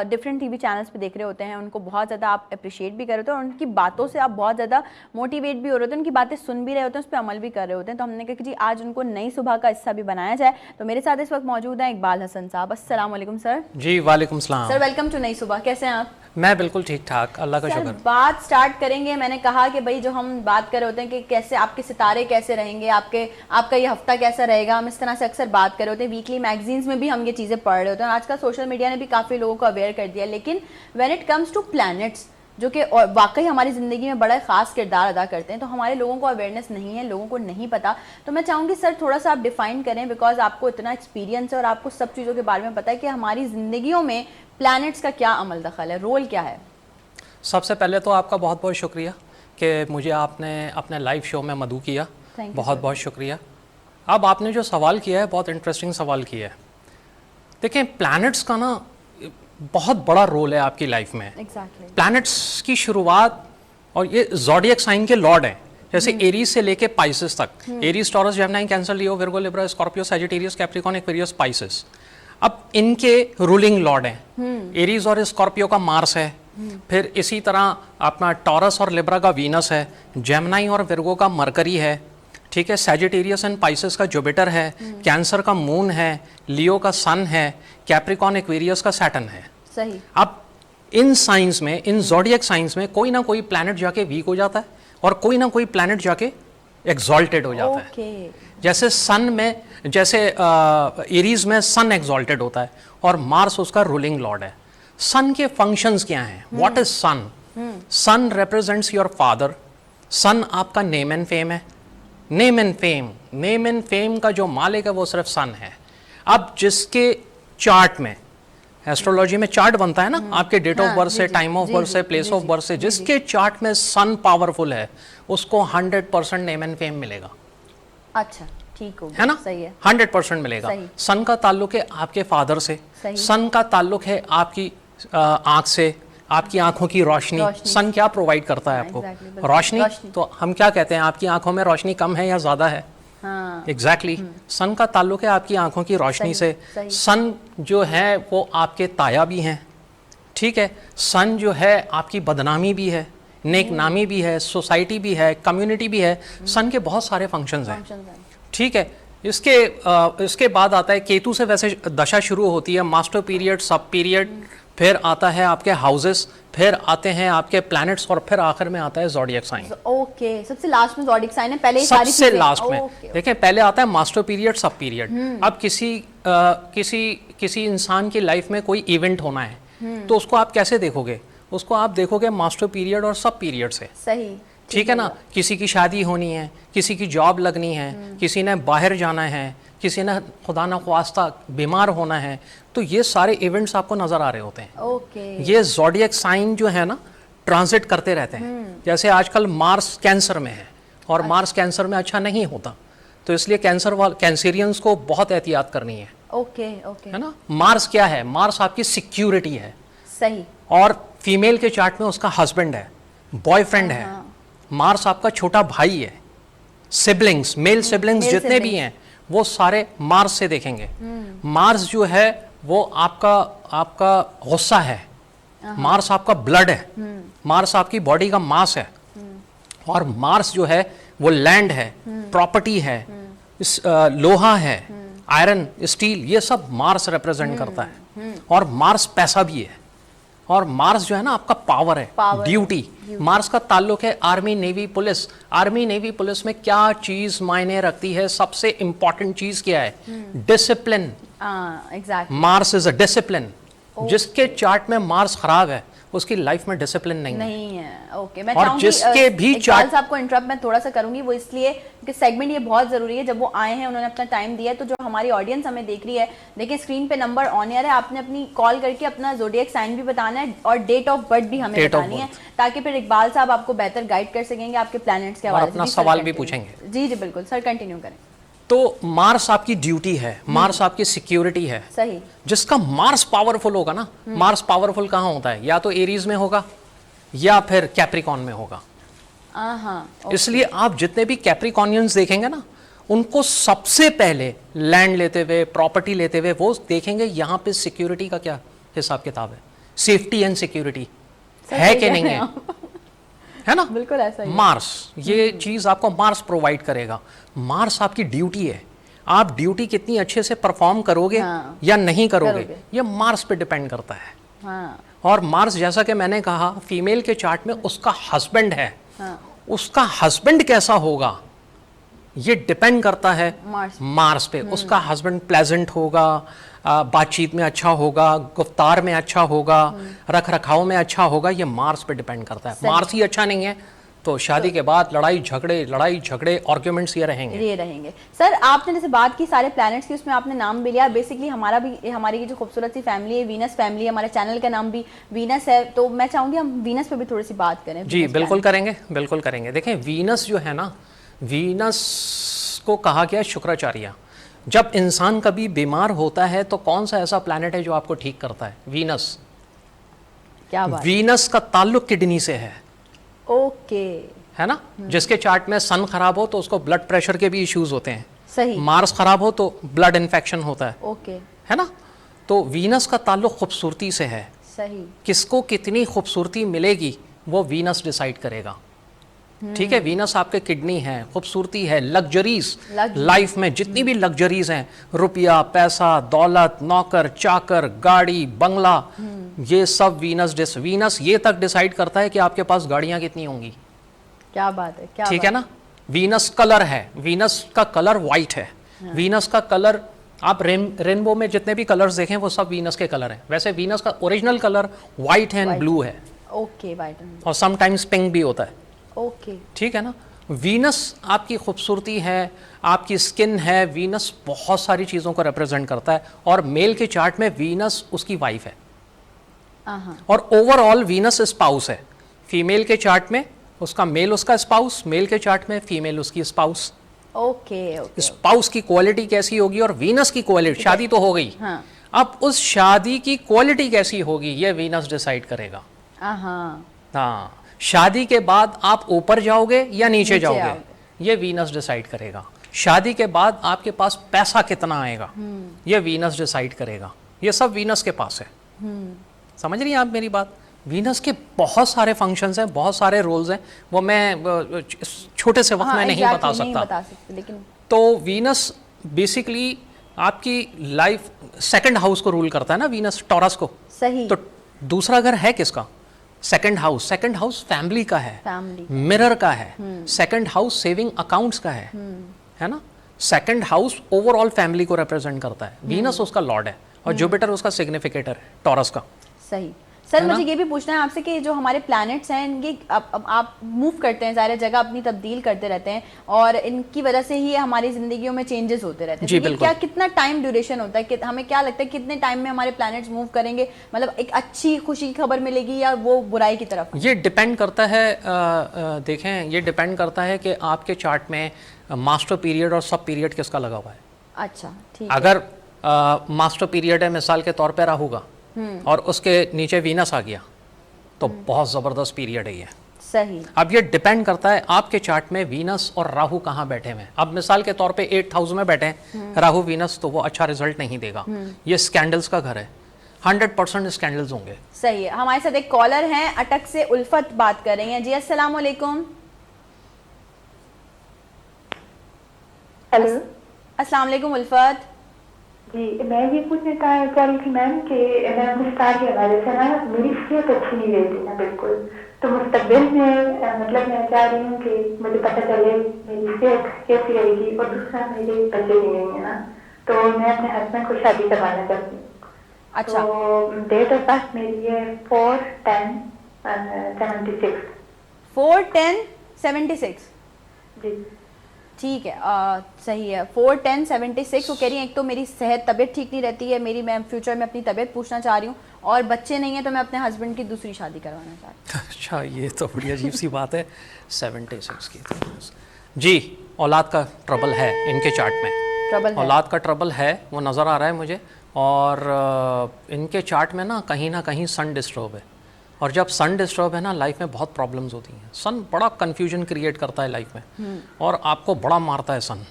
Speaker 1: डिफरेंट टीवी चैनल्स पे देख रहे होते हैं, उनको बहुत ज़्यादा आप अप्रिशिएट भी कर रहे होते हैं और उनकी बातों से आप बहुत ज़्यादा मोटिवेट भी हो रहे होते हैं, उनकी बातें सुन भी रहे होते हैं, उस पर अमल भी कर रहे होते हैं। तो हमने कहा कि जी आज उनको नई सुबह का हिस्सा भी बनाया जाए। तो मेरे साथ इस वक्त मौजूद हैं इकबाल हसन साहब। अस्सलाम वालेकुम सर।
Speaker 4: जी वालेकुम सलाम।
Speaker 1: सर वेलकम टू नई सुबह, कैसे हैं आप?
Speaker 4: मैं बिल्कुल ठीक ठाक, अल्लाह का
Speaker 1: सर
Speaker 4: शुक्र।
Speaker 1: बात स्टार्ट करेंगे। मैंने कहा कि भाई जो हम बात कर रहे होते हैं कि कैसे आपके सितारे कैसे रहेंगे, आपका ये हफ्ता कैसा रहेगा, हम इस तरह से अक्सर बात कर रहे होते हैं। वीकली मैगजीन्स में भी हम ये चीज़ें पढ़ रहे होते हैं और आजकल सोशल मीडिया ने भी काफ़ी लोगों को अवेयर कर दिया। लेकिन when it comes to planets, जो कि वाकई हमारी ज़िंदगी में बड़ा ख़ास किरदार अदा करते हैं, तो हमारे लोगों को अवेयरनेस नहीं है, लोगों को नहीं पता। तो मैं चाहूँगी सर थोड़ा सा आप डिफ़ाइन करें, बिकॉज आपको इतना एक्सपीरियंस है और आपको सब चीज़ों के बारे में पता है कि हमारी ज़िंदगियों में प्लैनेट्स का क्या अमल दखल है, रोल क्या है।
Speaker 4: सबसे पहले तो आपका बहुत बहुत शुक्रिया कि मुझे आपने अपने लाइव शो में मदऊ किया, बहुत बहुत शुक्रिया। अब आपने जो सवाल किया है बहुत इंटरेस्टिंग सवाल किया है। देखें प्लैनेट्स का ना बहुत बड़ा रोल है आपकी लाइफ में। प्लैनेट्स की शुरुआत, और ये ज़ोडिएक साइन के लॉर्ड हैं, जैसे एरीज से लेके पाइसेस तक, Aries, Taurus, Gemini, Cancer, Leo, Virgo, Libra, Scorpio, Sagittarius, Capricorn, Aquarius, Pisces. अब इनके रूलिंग लॉर्ड हैं। एरीज और स्कॉर्पियो का मार्स है, फिर इसी तरह अपना टॉरस और लिब्रा का वीनस है, जेमिनी और विर्गो का मरकरी है, ठीक है, सजिटेरियस एंड पाइसेस का जुपिटर है, कैंसर का मून है, लियो का सन है, कैप्रिकॉर्न एक्वेरियस का सैटर्न है।
Speaker 1: सही।
Speaker 4: अब इन साइंस में, इन ज़ोडिएक साइंस में कोई ना कोई प्लैनेट जाके वीक हो जाता है और कोई ना कोई प्लैनेट जाके एक्सॉल्टेड हो जाता है। जैसे सन में, जैसे एरीज में सन एक्सॉल्टेड होता है और मार्स उसका रूलिंग लॉर्ड है। सन के फंक्शंस क्या हैं? What is Sun? Sun represents your father. Sun आपका नेम एंड फेम है। Name and fame, name and fame का जो मालिक है वो सिर्फ सन है। अब जिसके चार्ट में, एस्ट्रोलॉजी में चार्ट बनता है ना, आपके डेट ऑफ बर्थ से, टाइम ऑफ बर्थ से, प्लेस ऑफ बर्थ से, जिसके चार्ट में सन पावरफुल है उसको 100% नेम एंड फेम मिलेगा।
Speaker 1: अच्छा, ठीक हो गया,
Speaker 4: है ना?
Speaker 1: सही है,
Speaker 4: 100% मिलेगा। सन का ताल्लुक है आपके फादर से, सन का ताल्लुक है आपकी आंख से, आपकी आंखों की रोशनी। सन क्या प्रोवाइड करता है आपको? रोशनी। तो हम क्या कहते हैं, आपकी आंखों में रोशनी कम है या ज्यादा है? एग्जैक्टली। सन का ताल्लुक है आपकी आंखों की रोशनी से। सन जो है वो आपके ताया भी हैं, ठीक है। सन जो है आपकी बदनामी भी है, नेक नामी भी है, सोसाइटी भी है, कम्युनिटी भी है। सन के बहुत सारे फंक्शंस हैं, ठीक है। इसके बाद आता है केतु से वैसे दशा शुरू होती है, मास्टर पीरियड, सब पीरियड, फिर आता है आपके हाउसेस, फिर आते हैं आपके प्लैनेट्स और फिर आखिर में आता है ज़ोडिएक साइन।
Speaker 1: ओके, सबसे लास्ट में ज़ोडिएक साइन है, पहले
Speaker 4: सबसे लास्ट में। देखें पहले आता है मास्टर पीरियड, सब पीरियड। अब किसी इंसान की लाइफ में कोई इवेंट होना है तो उसको आप कैसे देखोगे? उसको आप देखोगे मास्टर पीरियड और सब पीरियड से।
Speaker 1: सही,
Speaker 4: ठीक है ना। किसी की शादी होनी है, किसी की जॉब लगनी है, किसी ने बाहर जाना है, किसी ने खुदा ना ख्वास्ता बीमार होना है, तो ये सारे इवेंट्स आपको नज़र आ रहे होते हैं।
Speaker 1: ओके।
Speaker 4: ये ज़ोडिएक साइन जो है ना ट्रांजिट करते रहते हैं। जैसे आजकल मार्स कैंसर में है और मार्स कैंसर में अच्छा नहीं होता, तो इसलिए कैंसरियंस को बहुत एहतियात करनी है।
Speaker 1: Okay okay.
Speaker 4: है ना। मार्स क्या है? मार्स आपकी सिक्योरिटी है।
Speaker 1: सही।
Speaker 4: और फीमेल के चार्ट में उसका हस्बैंड है, बॉयफ्रेंड है। मार्स आपका छोटा भाई है। सिबलिंग्स, मेल सिबलिंग्स जितने भी हैं वो सारे मार्स से देखेंगे। मार्स जो है वो आपका गुस्सा है। मार्स आपका ब्लड है। मार्स आपकी बॉडी का मास है। और मार्स जो है वो लैंड है, प्रॉपर्टी है, लोहा है, आयरन, स्टील, ये सब मार्स रिप्रेजेंट करता है। और मार्स पैसा भी है। और मार्स जो है ना आपका पावर है, ड्यूटी। मार्स का ताल्लुक है army, navy, police. Army, navy, police में क्या चीज मायने रखती है? सबसे इंपॉर्टेंट चीज क्या है? Discipline.
Speaker 1: Exactly.
Speaker 4: Mars is a discipline. जिसके चार्ट में मार्स खराब है उसकी लाइफ में डिसिप्लिन नहीं
Speaker 1: है। ओके। मैं
Speaker 4: और जिसके भी
Speaker 1: चार्ट आपको इंटरप्ट मैं थोड़ा सा करूंगी, वो इसलिए कि सेगमेंट ये बहुत जरूरी है। जब वो आए हैं, उन्होंने अपना टाइम दिया है, तो जो हमारी ऑडियंस हमें देख रही है, देखिए स्क्रीन पे नंबर ऑन एयर है, आपने अपनी कॉल करके अपना ज़ोडिएक साइन भी बताना है और डेट ऑफ बर्थ भी हमें बतानी है, ताकि फिर इकबाल साहब आपको बेहतर गाइड कर सकेंगे आपके प्लैनेट्स के हवाले से।
Speaker 4: अपना सवाल भी पूछेंगे।
Speaker 1: जी जी बिल्कुल सर, कंटिन्यू करें।
Speaker 4: तो मार्स आपकी ड्यूटी है, मार्स आपकी सिक्योरिटी है।
Speaker 1: सही।
Speaker 4: जिसका मार्स पावरफुल होगा ना, मार्स पावरफुल कहाँ होता है? या तो एरीज में होगा या फिर कैप्रिकॉन में होगा। इसलिए आप जितने भी कैप्रिकॉनियंस देखेंगे ना, उनको सबसे पहले लैंड लेते हुए, प्रॉपर्टी लेते हुए, वो देखेंगे यहाँ पे सिक्योरिटी का क्या हिसाब किताब है, सेफ्टी एंड सिक्योरिटी है कि नहीं है ना।
Speaker 1: बिल्कुल ऐसा ही।
Speaker 4: मार्स, ये चीज आपको मार्स प्रोवाइड करेगा। मार्स आपकी ड्यूटी है। आप ड्यूटी कितनी अच्छे से परफॉर्म करोगे या नहीं करोगे, ये मार्स पे डिपेंड करता है। और मार्स, जैसा कि मैंने कहा, फीमेल के चार्ट में उसका हस्बैंड है। उसका हस्बैंड कैसा होगा ये डिपेंड करता है मार्स पे। उसका हस्बैंड प्लेजेंट होगा, बातचीत में अच्छा होगा, गुफ्तार में अच्छा होगा, रख रखाव में अच्छा होगा, ये मार्स पे डिपेंड करता है। मार्स ही अच्छा नहीं है तो शादी के बाद लड़ाई झगड़े आर्ग्यूमेंट्स ये रहेंगे।
Speaker 1: सर आपने जैसे बात की सारे प्लैनेट्स की, उसमें आपने नाम भी लिया। बेसिकली हमारी की जो खूबसूरत सी फैमिली है, वीनस फैमिली, हमारे चैनल का नाम भी वीनस है, तो मैं चाहूंगी हम वीनस पे भी थोड़ी सी बात करें।
Speaker 4: जी बिल्कुल करेंगे। देखें, वीनस जो है ना, वीनस को कहा गया शुक्राचार्य। जब इंसान कभी बीमार होता है तो कौन सा ऐसा प्लैनेट है जो आपको ठीक करता है? वीनस।
Speaker 1: क्या बात?
Speaker 4: वीनस का ताल्लुक किडनी से है।
Speaker 1: ओके।
Speaker 4: है ना। जिसके चार्ट में सन खराब हो तो उसको ब्लड प्रेशर के भी इश्यूज होते हैं।
Speaker 1: सही।
Speaker 4: मार्स खराब हो तो ब्लड इन्फेक्शन होता है।
Speaker 1: ओके।
Speaker 4: है ना। तो वीनस का ताल्लुक खूबसूरती से है।
Speaker 1: सही।
Speaker 4: किसको कितनी खूबसूरती मिलेगी वो वीनस डिसाइड करेगा। ठीक है। वीनस आपके किडनी है, खूबसूरती है, लग्जरीज लाइफ में जितनी भी लग्जरीज हैं, रुपया, पैसा, दौलत, नौकर चाकर, गाड़ी, बंगला, ये सब वीनस ये तक डिसाइड करता है कि आपके पास गाड़ियां कितनी होंगी।
Speaker 1: क्या बात है, क्या
Speaker 4: ठीक है ना। वीनस कलर है, वीनस का कलर वाइट है। वीनस का कलर, आप रेनबो में जितने भी कलर्स देखें वो सब वीनस के कलर हैं। वैसे वीनस का original colour white and blue है।
Speaker 1: ओके। वाइट
Speaker 4: और समटाइम्स पिंक भी होता है।
Speaker 1: ओके।
Speaker 4: ठीक है ना। वीनस आपकी खूबसूरती है, आपकी स्किन है। वीनस बहुत सारी चीज़ों को रिप्रेजेंट करता है। और मेल के चार्ट में वीनस उसकी वाइफ है। और ओवरऑल वीनस स्पाउस है। फीमेल के चार्ट में उसका मेल उसका स्पाउस, मेल के चार्ट में फीमेल उसकी स्पाउस।
Speaker 1: ओके।
Speaker 4: स्पाउस की क्वालिटी कैसी होगी और वीनस की क्वालिटी, शादी तो हो गई, अब उस शादी की क्वालिटी कैसी होगी ये वीनस डिसाइड करेगा। हाँ, शादी के बाद आप ऊपर जाओगे या नीचे जाओगे ये वीनस डिसाइड करेगा। शादी के बाद आपके पास पैसा कितना आएगा ये वीनस डिसाइड करेगा। ये सब वीनस के पास है। समझ रही हैं आप मेरी बात। वीनस के बहुत सारे फंक्शंस हैं, बहुत सारे रोल्स हैं, वो मैं छोटे से वक्त में नहीं बता सकता।
Speaker 1: लेकिन
Speaker 4: तो वीनस बेसिकली आपकी लाइफ सेकंड हाउस को रूल करता है ना, वीनस टॉरस को।
Speaker 1: सही।
Speaker 4: तो दूसरा घर है किसका? Second house. Second house family का है, मिरर का है। सेकंड हाउस सेविंग अकाउंट्स का है ना। सेकंड हाउस ओवरऑल फैमिली को रिप्रेजेंट करता है। वीनस उसका लॉर्ड है और जुपिटर उसका सिग्निफिकेटर है टॉरस का।
Speaker 1: सही। सर
Speaker 4: है ना?
Speaker 1: मुझे ये भी पूछना है आपसे कि जो हमारे प्लैनेट्स हैं इनके अब आप मूव करते हैं, सारे जगह अपनी तब्दील करते रहते हैं और इनकी वजह से ही हमारी जिंदगियों में चेंजेस होते रहते हैं।
Speaker 4: जी,
Speaker 1: तो ये
Speaker 4: बिल्कुल।
Speaker 1: क्या कितना टाइम ड्यूरेशन होता है कि हमें क्या लगता है कितने टाइम में हमारे प्लैनेट्स मूव करेंगे, मतलब एक अच्छी खुशी की खबर मिलेगी या वो बुराई की तरफ?
Speaker 4: ये डिपेंड करता है देखें, ये डिपेंड करता है कि आपके चार्ट में मास्टर पीरियड और सब पीरियड किसका लगा हुआ है।
Speaker 1: अच्छा ठीक है।
Speaker 4: अगर मास्टर पीरियड है मिसाल के तौर पे राहु का और उसके नीचे वीनस आ गया तो बहुत ज़बरदस्त पीरियड है ये।
Speaker 1: सही।
Speaker 4: अब ये डिपेंड करता है आपके चार्ट में वीनस और राहु कहाँ बैठे हुए हैं। अब मिसाल के तौर पे 8th हाउस में बैठे हैं राहु वीनस, तो वो अच्छा रिजल्ट नहीं देगा। ये स्कैंडल्स का घर है, 100% स्कैंडल्स होंगे।
Speaker 1: सही है। हमारे साथ एक कॉलर हैं अटक से, उल्फत बात कर रही हैं जी। अस्सलाम वालेकुम।
Speaker 5: हेलो
Speaker 1: अस्सलाम वालेकुम उल्फत।
Speaker 5: जी, मैं ये पूछना चाह रही थी मैम कि मैं मुस्तार की हवाले से ना मेरी सेहत अच्छी नहीं रहती ना बिल्कुल, तो मुस्तकबिल में मतलब मैं चाह रही हूँ कि मुझे पता चले मेरी सेहत कैसी रहेगी, और दूसरा मेरे बच्चे भी नहीं है ना, तो मैं अपने हस्बैंड को शादी करवाना चाहती हूँ।
Speaker 1: अच्छा।
Speaker 5: तो डेट ऑफ बर्थ मेरी है 4/10/76।
Speaker 1: 4/10/76।
Speaker 5: जी
Speaker 1: ठीक है, सही है। 4/10/76। वो कह रही हैं एक तो मेरी सेहत तबीयत ठीक नहीं रहती है मेरी, मैं फ्यूचर में अपनी तबीयत पूछना चाह रही हूँ, और बच्चे नहीं है तो मैं अपने हस्बैंड की दूसरी शादी करवाना चाह रही हूँ।
Speaker 4: अच्छा, ये तो बड़ी अजीब सी बात है। 76 की जी, औलाद का ट्रबल है इनके चार्ट में।
Speaker 1: ट्रबल है।
Speaker 4: औलाद का ट्रबल है, वो नज़र आ रहा है मुझे। और इनके चार्ट में ना कहीं सन डिस्टर्ब है, और जब सन डिस्टर्ब है ना लाइफ में बहुत प्रॉब्लम्स होती हैं। सन बड़ा कन्फ्यूजन क्रिएट करता है लाइफ में, और आपको बड़ा मारता है सन,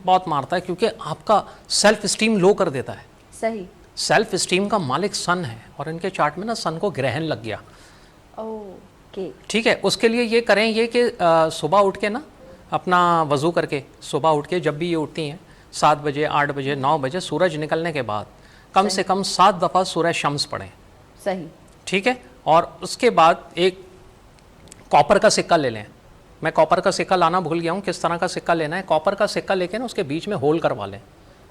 Speaker 4: बहुत मारता है, क्योंकि आपका सेल्फ स्टीम लो कर देता है।
Speaker 1: सही।
Speaker 4: सेल्फ स्टीम का मालिक सन है, और इनके चार्ट में ना सन को ग्रहण लग गया।
Speaker 1: ओके।
Speaker 4: ठीक है, उसके लिए ये करें ये कि सुबह उठ के ना अपना वज़ू करके, सुबह उठ के जब भी ये उठती हैं 7 बजे 8 बजे 9 बजे सूरज निकलने के बाद कम से कम 7 दफ़ा सूरज शम्स पढ़ें।
Speaker 1: सही।
Speaker 4: ठीक है, और उसके बाद एक कॉपर का सिक्का ले लें। मैं कॉपर का सिक्का लाना भूल गया हूँ, किस तरह का सिक्का लेना है। कॉपर का सिक्का लेके ना उसके बीच में होल करवा लें,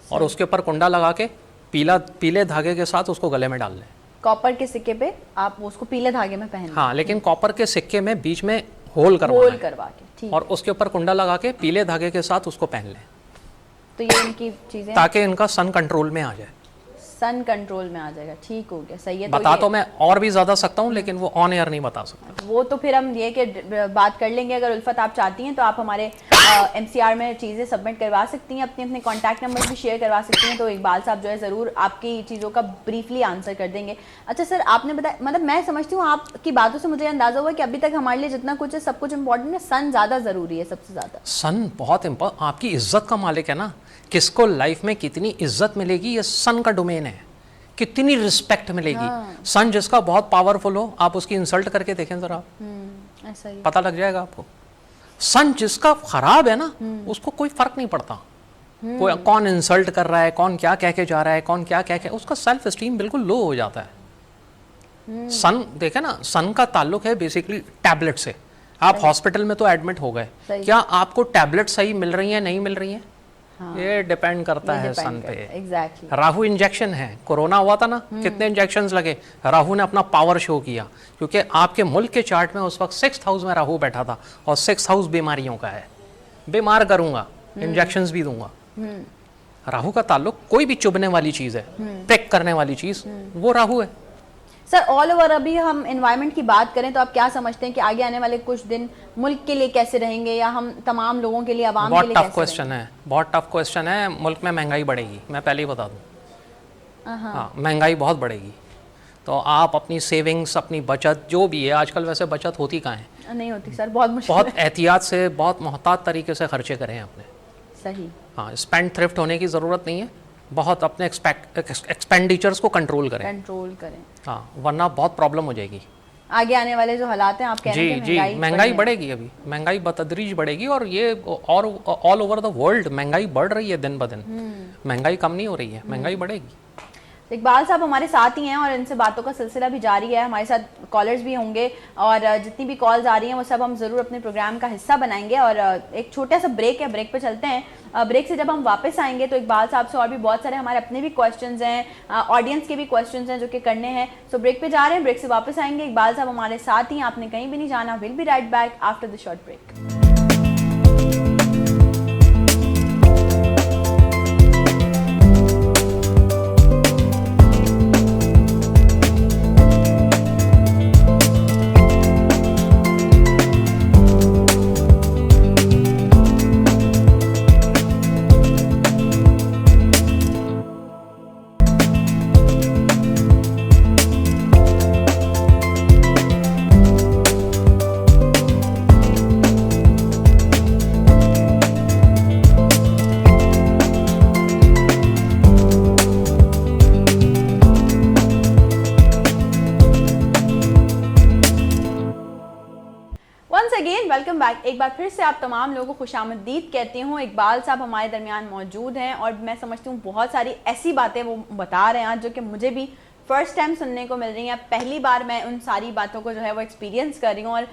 Speaker 4: और उसके ऊपर कुंडा लगा के पीले धागे के साथ उसको गले में डाल लें।
Speaker 1: कॉपर के सिक्के पे आप उसको पीले धागे में पहन।
Speaker 4: हाँ, लेकिन कॉपर के सिक्के में बीच में होल करवाना
Speaker 1: होल
Speaker 4: है,
Speaker 1: करवा के। ठीक।
Speaker 4: और उसके ऊपर कुंडा लगा के पीले धागे के साथ उसको पहन लें,
Speaker 1: तो ये इनकी चीजें
Speaker 4: ताकि इनका सन कंट्रोल में आ जाए।
Speaker 1: सन कंट्रोल में आ जाएगा। ठीक हो गया, सही है।
Speaker 4: बता
Speaker 1: ये
Speaker 4: तो मैं और भी ज़्यादा सकता हूँ, लेकिन वो ऑन एयर नहीं बता सकता।
Speaker 1: वो तो फिर हम ये कि बात कर लेंगे। अगर उल्फत आप चाहती हैं तो आप हमारे MCR में चीज़ें सबमिट करवा सकती हैं, अपने कॉन्टैक्ट नंबर भी शेयर करवा सकती हैं, तो इकबाल साहब जो है ज़रूर आपकी चीज़ों का ब्रीफली आंसर कर देंगे। अच्छा सर, आपने बताया, मतलब मैं समझती हूँ आपकी बातों से मुझे अंदाज़ा हुआ कि अभी तक हमारे लिए जितना कुछ है सब कुछ इंपॉर्टेंट है, सन ज़्यादा ज़रूरी है, सबसे ज़्यादा।
Speaker 4: सन बहुत इम्पोर्टेंट, आपकी इज्जत का मालिक है ना। किसको लाइफ में कितनी इज्जत मिलेगी ये सन का डोमेन है, कितनी रिस्पेक्ट मिलेगी। सन जिसका बहुत पावरफुल हो, आप उसकी इंसल्ट करके देखें जरा,
Speaker 1: ऐसा ही।
Speaker 4: पता लग जाएगा आपको। सन जिसका खराब है ना, उसको कोई फर्क नहीं पड़ता कोई कौन इंसल्ट कर रहा है, कौन क्या कह के जा रहा है, कौन क्या कह के, उसका सेल्फ स्टीम बिल्कुल लो हो जाता है। सन देखे ना, सन का ताल्लुक है बेसिकली टैबलेट से। आप हॉस्पिटल में तो एडमिट हो गए, क्या आपको टैबलेट सही मिल रही है, नहीं मिल रही है? ये डिपेंड करता है सन पे।
Speaker 1: एग्जैक्टली।
Speaker 4: राहु इंजेक्शन है, कोरोना हुआ था ना, कितने इंजेक्शंस लगे, राहु ने अपना पावर शो किया, क्योंकि आपके मुल्क के चार्ट में उस वक्त 6th हाउस में राहु बैठा था, और 6th हाउस बीमारियों का है। बीमार करूंगा, इंजेक्शंस भी दूंगा। राहु का ताल्लुक कोई भी चुभने वाली चीज है, प्रिक करने वाली चीज, वो राहु है।
Speaker 1: सर ऑल ओवर अभी हम एनवायरनमेंट की बात करें तो आप क्या समझते हैं कि आगे आने वाले कुछ दिन मुल्क के लिए कैसे रहेंगे, या हम तमाम लोगों के लिए, आवाम के लिए
Speaker 4: बहुत टफ
Speaker 1: कैसे
Speaker 4: क्वेश्चन है, बहुत टफ क्वेश्चन है। मुल्क में महंगाई बढ़ेगी, मैं पहले ही बता दूं। हाँ, महंगाई बहुत बढ़ेगी, तो आप अपनी सेविंग्स, अपनी बचत जो भी है, आजकल वैसे बचत होती कहाँ है,
Speaker 1: नहीं होती सर, बहुत मुश्किल
Speaker 4: बहुत एहतियात से, बहुत मोहतात तरीके से खर्चे करें अपने।
Speaker 1: सही।
Speaker 4: हाँ, स्पेंड थ्रिफ्ट होने की ज़रूरत नहीं है, बहुत अपने एक्सपेंडिचर्स को कंट्रोल करें। हाँ, वरना बहुत प्रॉब्लम हो जाएगी
Speaker 1: आगे आने वाले जो हालात हैं। आप कह रहे हैं
Speaker 4: जी, महंगाई बढ़ेगी, अभी महंगाई बतदरीज बढ़ेगी, और ये और ऑल ओवर द वर्ल्ड महंगाई बढ़ रही है दिन ब दिन। महंगाई कम नहीं हो रही है, महंगाई बढ़ेगी।
Speaker 1: इकबाल साहब हमारे साथ ही हैं और इनसे बातों का सिलसिला भी जारी है, हमारे साथ कॉलर्स भी होंगे और जितनी भी कॉल्स आ रही हैं वो सब हम ज़रूर अपने प्रोग्राम का हिस्सा बनाएंगे। और एक छोटा सा ब्रेक है, ब्रेक पे चलते हैं। ब्रेक से जब हम वापस आएंगे तो इकबाल साहब से और भी बहुत सारे हमारे अपने भी क्वेश्चंस हैं, ऑडियंस के भी क्वेश्चंस हैं जो कि करने हैं। सो ब्रेक पे जा रहे हैं, ब्रेक से वापस आएंगे। इकबाल साहब हमारे साथ ही, आपने कहीं भी नहीं जाना। Will be right back after the short break. Welcome back. एक बार फिर से आप तमाम लोगों को खुशामदीद कहती हूँ। इकबाल साहब हमारे दरमियान मौजूद हैं और मैं समझती हूँ बहुत सारी ऐसी बातें वो बता रहे हैं आज जो कि मुझे भी फर्स्ट टाइम सुनने को मिल रही हैं। पहली बार मैं उन सारी बातों को जो है वो एक्सपीरियंस कर रही हूँ। और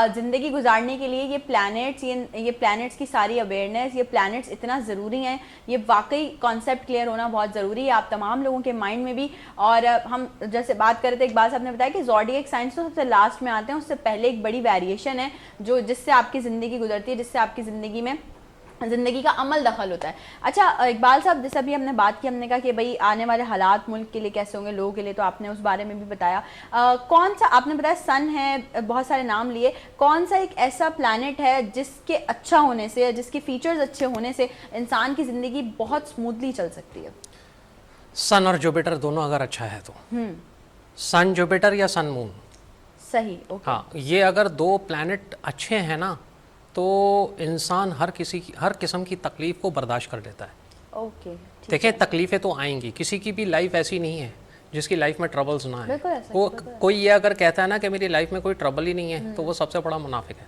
Speaker 1: ज़िंदगी गुजारने के लिए ये प्लैनेट्स की सारी अवेयरनेस, ये प्लैनेट्स इतना ज़रूरी हैं, ये वाकई कॉन्सेप्ट क्लियर होना बहुत ज़रूरी है आप तमाम लोगों के माइंड में भी। और हम जैसे बात कर रहे थे, इकबाल साहब ने बताया कि ज़ोडिएक साइंस तो सबसे लास्ट में आते हैं, उससे पहले एक बड़ी वेरिएशन है जिससे आपकी ज़िंदगी गुजरती है, जिससे आपकी ज़िंदगी में ज़िंदगी का अमल दखल होता है। अच्छा इकबाल साहब, जैसे अभी हमने बात की, हमने कहा कि भाई आने वाले हालात मुल्क के लिए कैसे होंगे, लोगों के लिए, तो आपने उस बारे में भी बताया। कौन सा, आपने बताया सन है, बहुत सारे नाम लिए, कौन सा एक ऐसा प्लैनेट है जिसके अच्छा होने से, जिसके फीचर्स अच्छे होने से इंसान की ज़िंदगी बहुत स्मूथली चल सकती है?
Speaker 4: सन और जुपिटर दोनों अगर अच्छा है तो सन जुपिटर या सन मून,
Speaker 1: सही, ओके।
Speaker 4: हाँ, ये अगर दो प्लैनेट अच्छे हैं ना तो इंसान हर किस्म की तकलीफ को बर्दाश्त कर लेता है।
Speaker 1: ओके,
Speaker 4: देखिए तकलीफें तो आएंगी, किसी की भी लाइफ ऐसी नहीं है जिसकी लाइफ में ट्रबल्स ना है। वो कोई ये अगर कहता है ना कि मेरी लाइफ में कोई ट्रबल ही नहीं है तो वो सबसे बड़ा मुनाफिक है।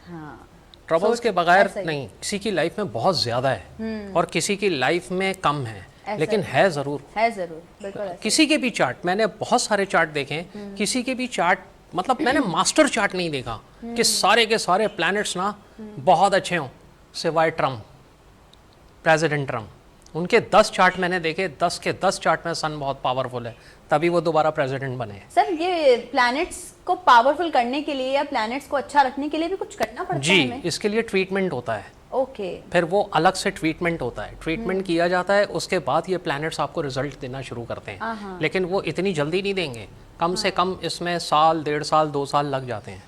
Speaker 1: हाँ,
Speaker 4: ट्रबल्स के बगैर नहीं, किसी की लाइफ में बहुत ज़्यादा है और किसी की लाइफ में कम है, लेकिन है ज़रूर,
Speaker 1: बिल्कुल।
Speaker 4: किसी के भी चार्ट, मैंने बहुत सारे चार्ट देखे, किसी के भी चार्ट, मतलब मैंने मास्टर चार्ट नहीं देखा कि सारे के सारे प्लैनेट्स ना बहुत अच्छे हों, सिवाय ट्रम्प, प्रेसिडेंट ट्रम्प। उनके 10 चार्ट मैंने देखे, 10 के 10 चार्ट में सन बहुत पावरफुल है, तभी वो दोबारा प्रेसिडेंट बने।
Speaker 1: सर ये प्लैनेट्स को पावरफुल करने के लिए या प्लैनेट्स को अच्छा रखने के लिए भी कुछ करना पड़ता है
Speaker 4: जी
Speaker 1: हमें?
Speaker 4: इसके लिए ट्रीटमेंट होता है।
Speaker 1: ओके,
Speaker 4: फिर वो अलग से ट्रीटमेंट होता है, ट्रीटमेंट किया जाता है, उसके बाद ये प्लैनेट्स आपको रिजल्ट देना शुरू करते हैं, लेकिन वो इतनी जल्दी नहीं देंगे, कम से कम इसमें साल, 1.5 साल, 2 साल लग जाते हैं।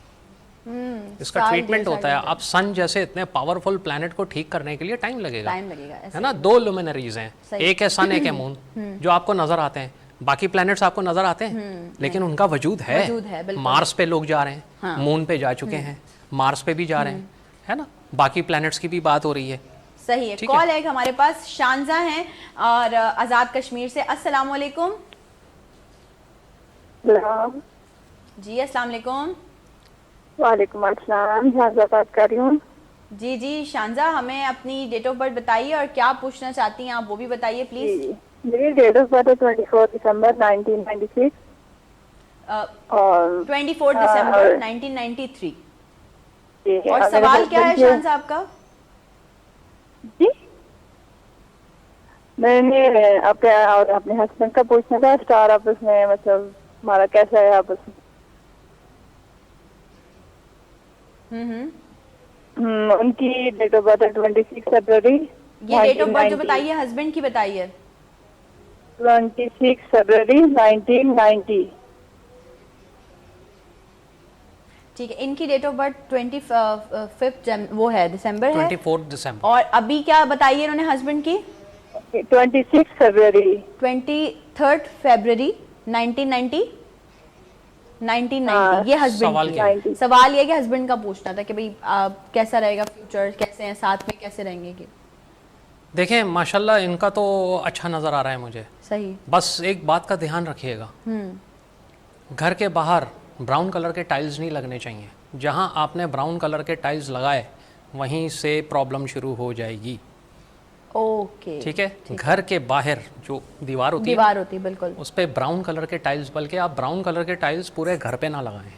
Speaker 4: इसका ट्रीटमेंट होता है। अब सन जैसे इतने पावरफुल प्लैनेट को ठीक करने के लिए टाइम लगेगा, है ना। 2 लुमिनरीज हैं, एक है सन, एक है मून, जो आपको नजर आते हैं। बाकी प्लैनेट्स आपको नजर आते हैं लेकिन उनका वजूद है। मार्स पे लोग जा रहे हैं, मून पे जा चुके हैं, मार्स पे भी जा रहे हैं, है ना। बाकी प्लैनेट्स की भी बात हो रही है।
Speaker 1: सही है। कॉल है हमारे पास, शानजा हैं और आज़ाद कश्मीर से। अस्सलाम वालेकुम। जी अस्सलाम वालेकुम।
Speaker 5: वालेकुम अस्सलाम, शानजा बात कर रही हूँ।
Speaker 1: जी शानजा, हमें अपनी डेट ऑफ बर्थ बताइए और क्या पूछना चाहती हैं आप वो भी बताइए प्लीज।
Speaker 5: मेरी डेट ऑफ बर्थ है 24 दिसंबर 1996 और
Speaker 1: 24 दिसंबर 1993। और सवाल क्या है शानजा आपका?
Speaker 5: जी मैंने अपने और अपने हस्बैंड का पूछना था, स्टार आपस में, मतलब हमारा कैसा है आपस में। उनकी डेट ऑफ बर्थ है 26 फरवरी।
Speaker 1: ये डेट ऑफ बर्थ जो बताइए हस्बैंड की बताइए।
Speaker 5: 26 फरवरी 1990।
Speaker 1: ठीक है, इनकी डेट ऑफ बर्थ 25 वो है दिसंबर है,
Speaker 4: 24 दिसंबर।
Speaker 1: और अभी क्या बताइए इन्होंने हस्बैंड की?
Speaker 5: 26 फरवरी
Speaker 1: 23 फरवरी 1990। ये हस्बैंड की सवाल ये कि हस्बैंड का पूछना था कि भाई कैसा रहेगा फ्यूचर, कैसे हैं साथ में, कैसे रहेंगे कि?
Speaker 4: देखें माशाल्लाह इनका तो अच्छा नज़र आ रहा है मुझे।
Speaker 1: सही।
Speaker 4: बस एक बात का ध्यान रखिएगा, घर के बाहर ब्राउन कलर के टाइल्स नहीं लगने चाहिए। जहां आपने ब्राउन कलर के टाइल्स लगाए वहीं से प्रॉब्लम शुरू हो जाएगी।
Speaker 1: ओके,
Speaker 4: ठीक है। घर के बाहर जो दीवार होती है
Speaker 1: दीवार होती है बिल्कुल,
Speaker 4: उस पर ब्राउन कलर के टाइल्स, बल्कि आप ब्राउन कलर के टाइल्स पूरे घर पे ना लगाएं।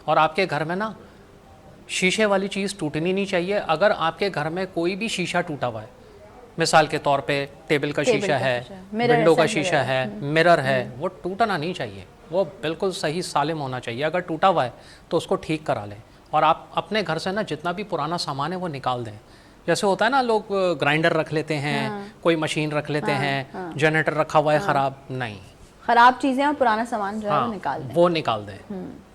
Speaker 4: और आपके घर में ना शीशे वाली चीज़ टूटनी नहीं चाहिए। अगर आपके घर में कोई भी शीशा टूटा हुआ है, मिसाल के तौर पे टेबल का शीशा है, विंडो का शीशा है, मिरर है, वो टूटना नहीं चाहिए, वो बिल्कुल सही सालिम होना चाहिए। अगर टूटा हुआ है तो उसको ठीक करा लें। और आप अपने घर से ना जितना भी पुराना सामान है वो निकाल दें। जैसे होता है ना, लोग ग्राइंडर रख लेते हैं, कोई मशीन रख लेते हैं, जनरेटर रखा हुआ है ख़राब, नहीं,
Speaker 1: खराब चीजें और पुराना सामान जो है वो निकाल दें।
Speaker 4: वो निकाल दें।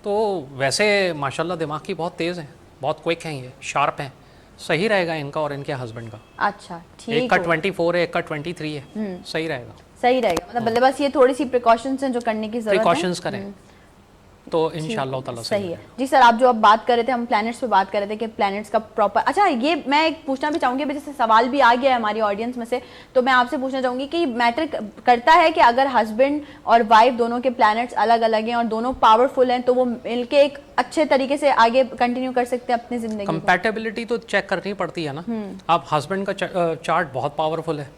Speaker 4: तो वैसे माशाल्लाह दिमाग की बहुत तेज़ है, बहुत क्विक हैं, ये शार्प हैं, सही रहेगा इनका और इनके हस्बैंड का।
Speaker 1: अच्छा,
Speaker 4: एक
Speaker 1: ठीक
Speaker 4: का
Speaker 1: हो,
Speaker 4: 24 है, एक का 23 है, सही रहेगा।
Speaker 1: सही रहेगा। मतलब बस ये थोड़ी सी प्रिकॉशंस हैं जो करने की जरूरत है।
Speaker 4: प्रिकॉशंस करें तो इंशाल्लाह ताला
Speaker 1: सही है जी। सर, आप जो अब बात कर रहे थे, हम प्लैनेट्स पे बात कर रहे थे कि प्लैनेट्स का प्रॉपर, अच्छा ये मैं एक पूछना भी चाहूँगी, जैसे सवाल भी आ गया है हमारी ऑडियंस में से, तो मैं आपसे पूछना चाहूँगी कि मैटर करता है कि अगर हस्बैंड और वाइफ दोनों के प्लैनेट्स अलग अलग हैं और दोनों पावरफुल हैं, तो वो मिलके एक अच्छे तरीके से आगे कंटिन्यू कर सकते हैं अपनी जिंदगी को?
Speaker 4: कंपैटिबिलिटी तो चेक करनी पड़ती है ना। आप हस्बैंड का चार्ट बहुत पावरफुल है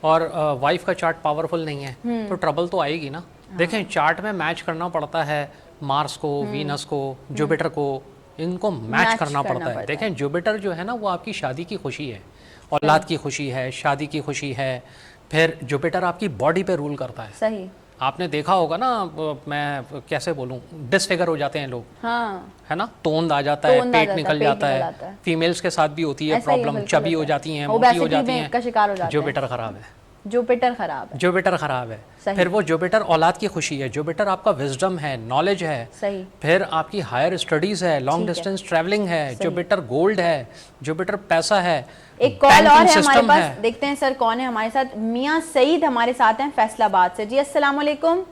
Speaker 4: और वाइफ का चार्ट पावरफुल नहीं है, तो ट्रबल तो आएगी ना। देखें, चार्ट में मैच करना पड़ता है मार्स को, वीनस को, जुपिटर को, इनको मैच करना पड़ता है। देखें, जुपिटर जो है ना वो आपकी शादी की खुशी है, औलाद की खुशी है, शादी की खुशी है। फिर जुपिटर आपकी बॉडी पे रूल करता है।
Speaker 1: सही,
Speaker 4: आपने देखा होगा ना, मैं कैसे बोलूं, डिसफिगर हो जाते हैं लोग,
Speaker 1: हाँ,
Speaker 4: है ना, तोंद आ जाता है, पेट निकल जाता
Speaker 1: निकल
Speaker 4: है।
Speaker 1: जाता है।
Speaker 4: फीमेल्स के साथ भी होती है
Speaker 1: ऐसा ही है,
Speaker 4: प्रॉब्लम,
Speaker 1: बिल्कुल
Speaker 4: चबी हो
Speaker 1: होता है।
Speaker 4: जाती हैं,
Speaker 1: वो
Speaker 4: मोटी हो
Speaker 1: obesity
Speaker 4: जाती
Speaker 1: में का शिकार हो जाते
Speaker 4: हैं।
Speaker 1: हैं।
Speaker 4: जुपिटर खराब है,
Speaker 1: जुपिटर खराब है।
Speaker 4: जुपिटर खराब है। फिर वो जुपिटर औलाद की खुशी है, जुपिटर आपका विजडम है, नॉलेज है।
Speaker 1: सही,
Speaker 4: फिर आपकी हायर स्टडीज है, लॉन्ग डिस्टेंस ट्रैवलिंग है, जुपिटर गोल्ड है, जुपिटर पैसा है।
Speaker 1: एक कॉल और है हमारे
Speaker 4: सिस्टम
Speaker 1: पास,
Speaker 4: है।
Speaker 1: देखते हैं सर कौन है हमारे साथ। मियां सईद हमारे साथ हैं फैसलाबाद से। जी अस्सलाम वालेकुम।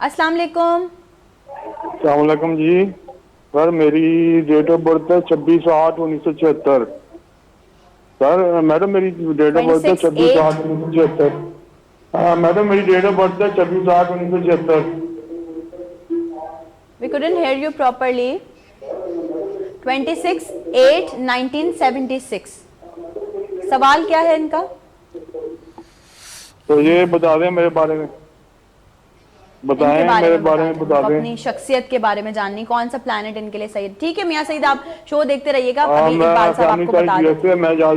Speaker 1: अस्सलाम वालेकुम।
Speaker 6: अस्सलाम वालेकुम जी। सर मेरी डेट ऑफ बर्थ है 26/8/1976। सर मैडम मेरी डेट ऑफ बर्थ है 26/8/1976। हाँ मैडम मेरी डेट ऑफ बर्थ है 26/8/1976।
Speaker 1: We couldn't hear you properly. 26/8/1976। सवाल क्या है इनका?
Speaker 6: तो ये बता दें मेरे बारे में, बताएं
Speaker 1: इनके
Speaker 6: मेरे
Speaker 1: में
Speaker 6: बारे में
Speaker 1: दें।
Speaker 6: बता
Speaker 1: उनको
Speaker 6: दें।
Speaker 1: अपनी शख्सियत के बारे में जाननी, कौन सा प्लैनेट इनके लिए सही है। ठीक है मियां सईद, आप शो देखते रहिएगा, अभी
Speaker 6: मैं
Speaker 1: इकबाल साहब आपको बता दें।
Speaker 6: मैं जा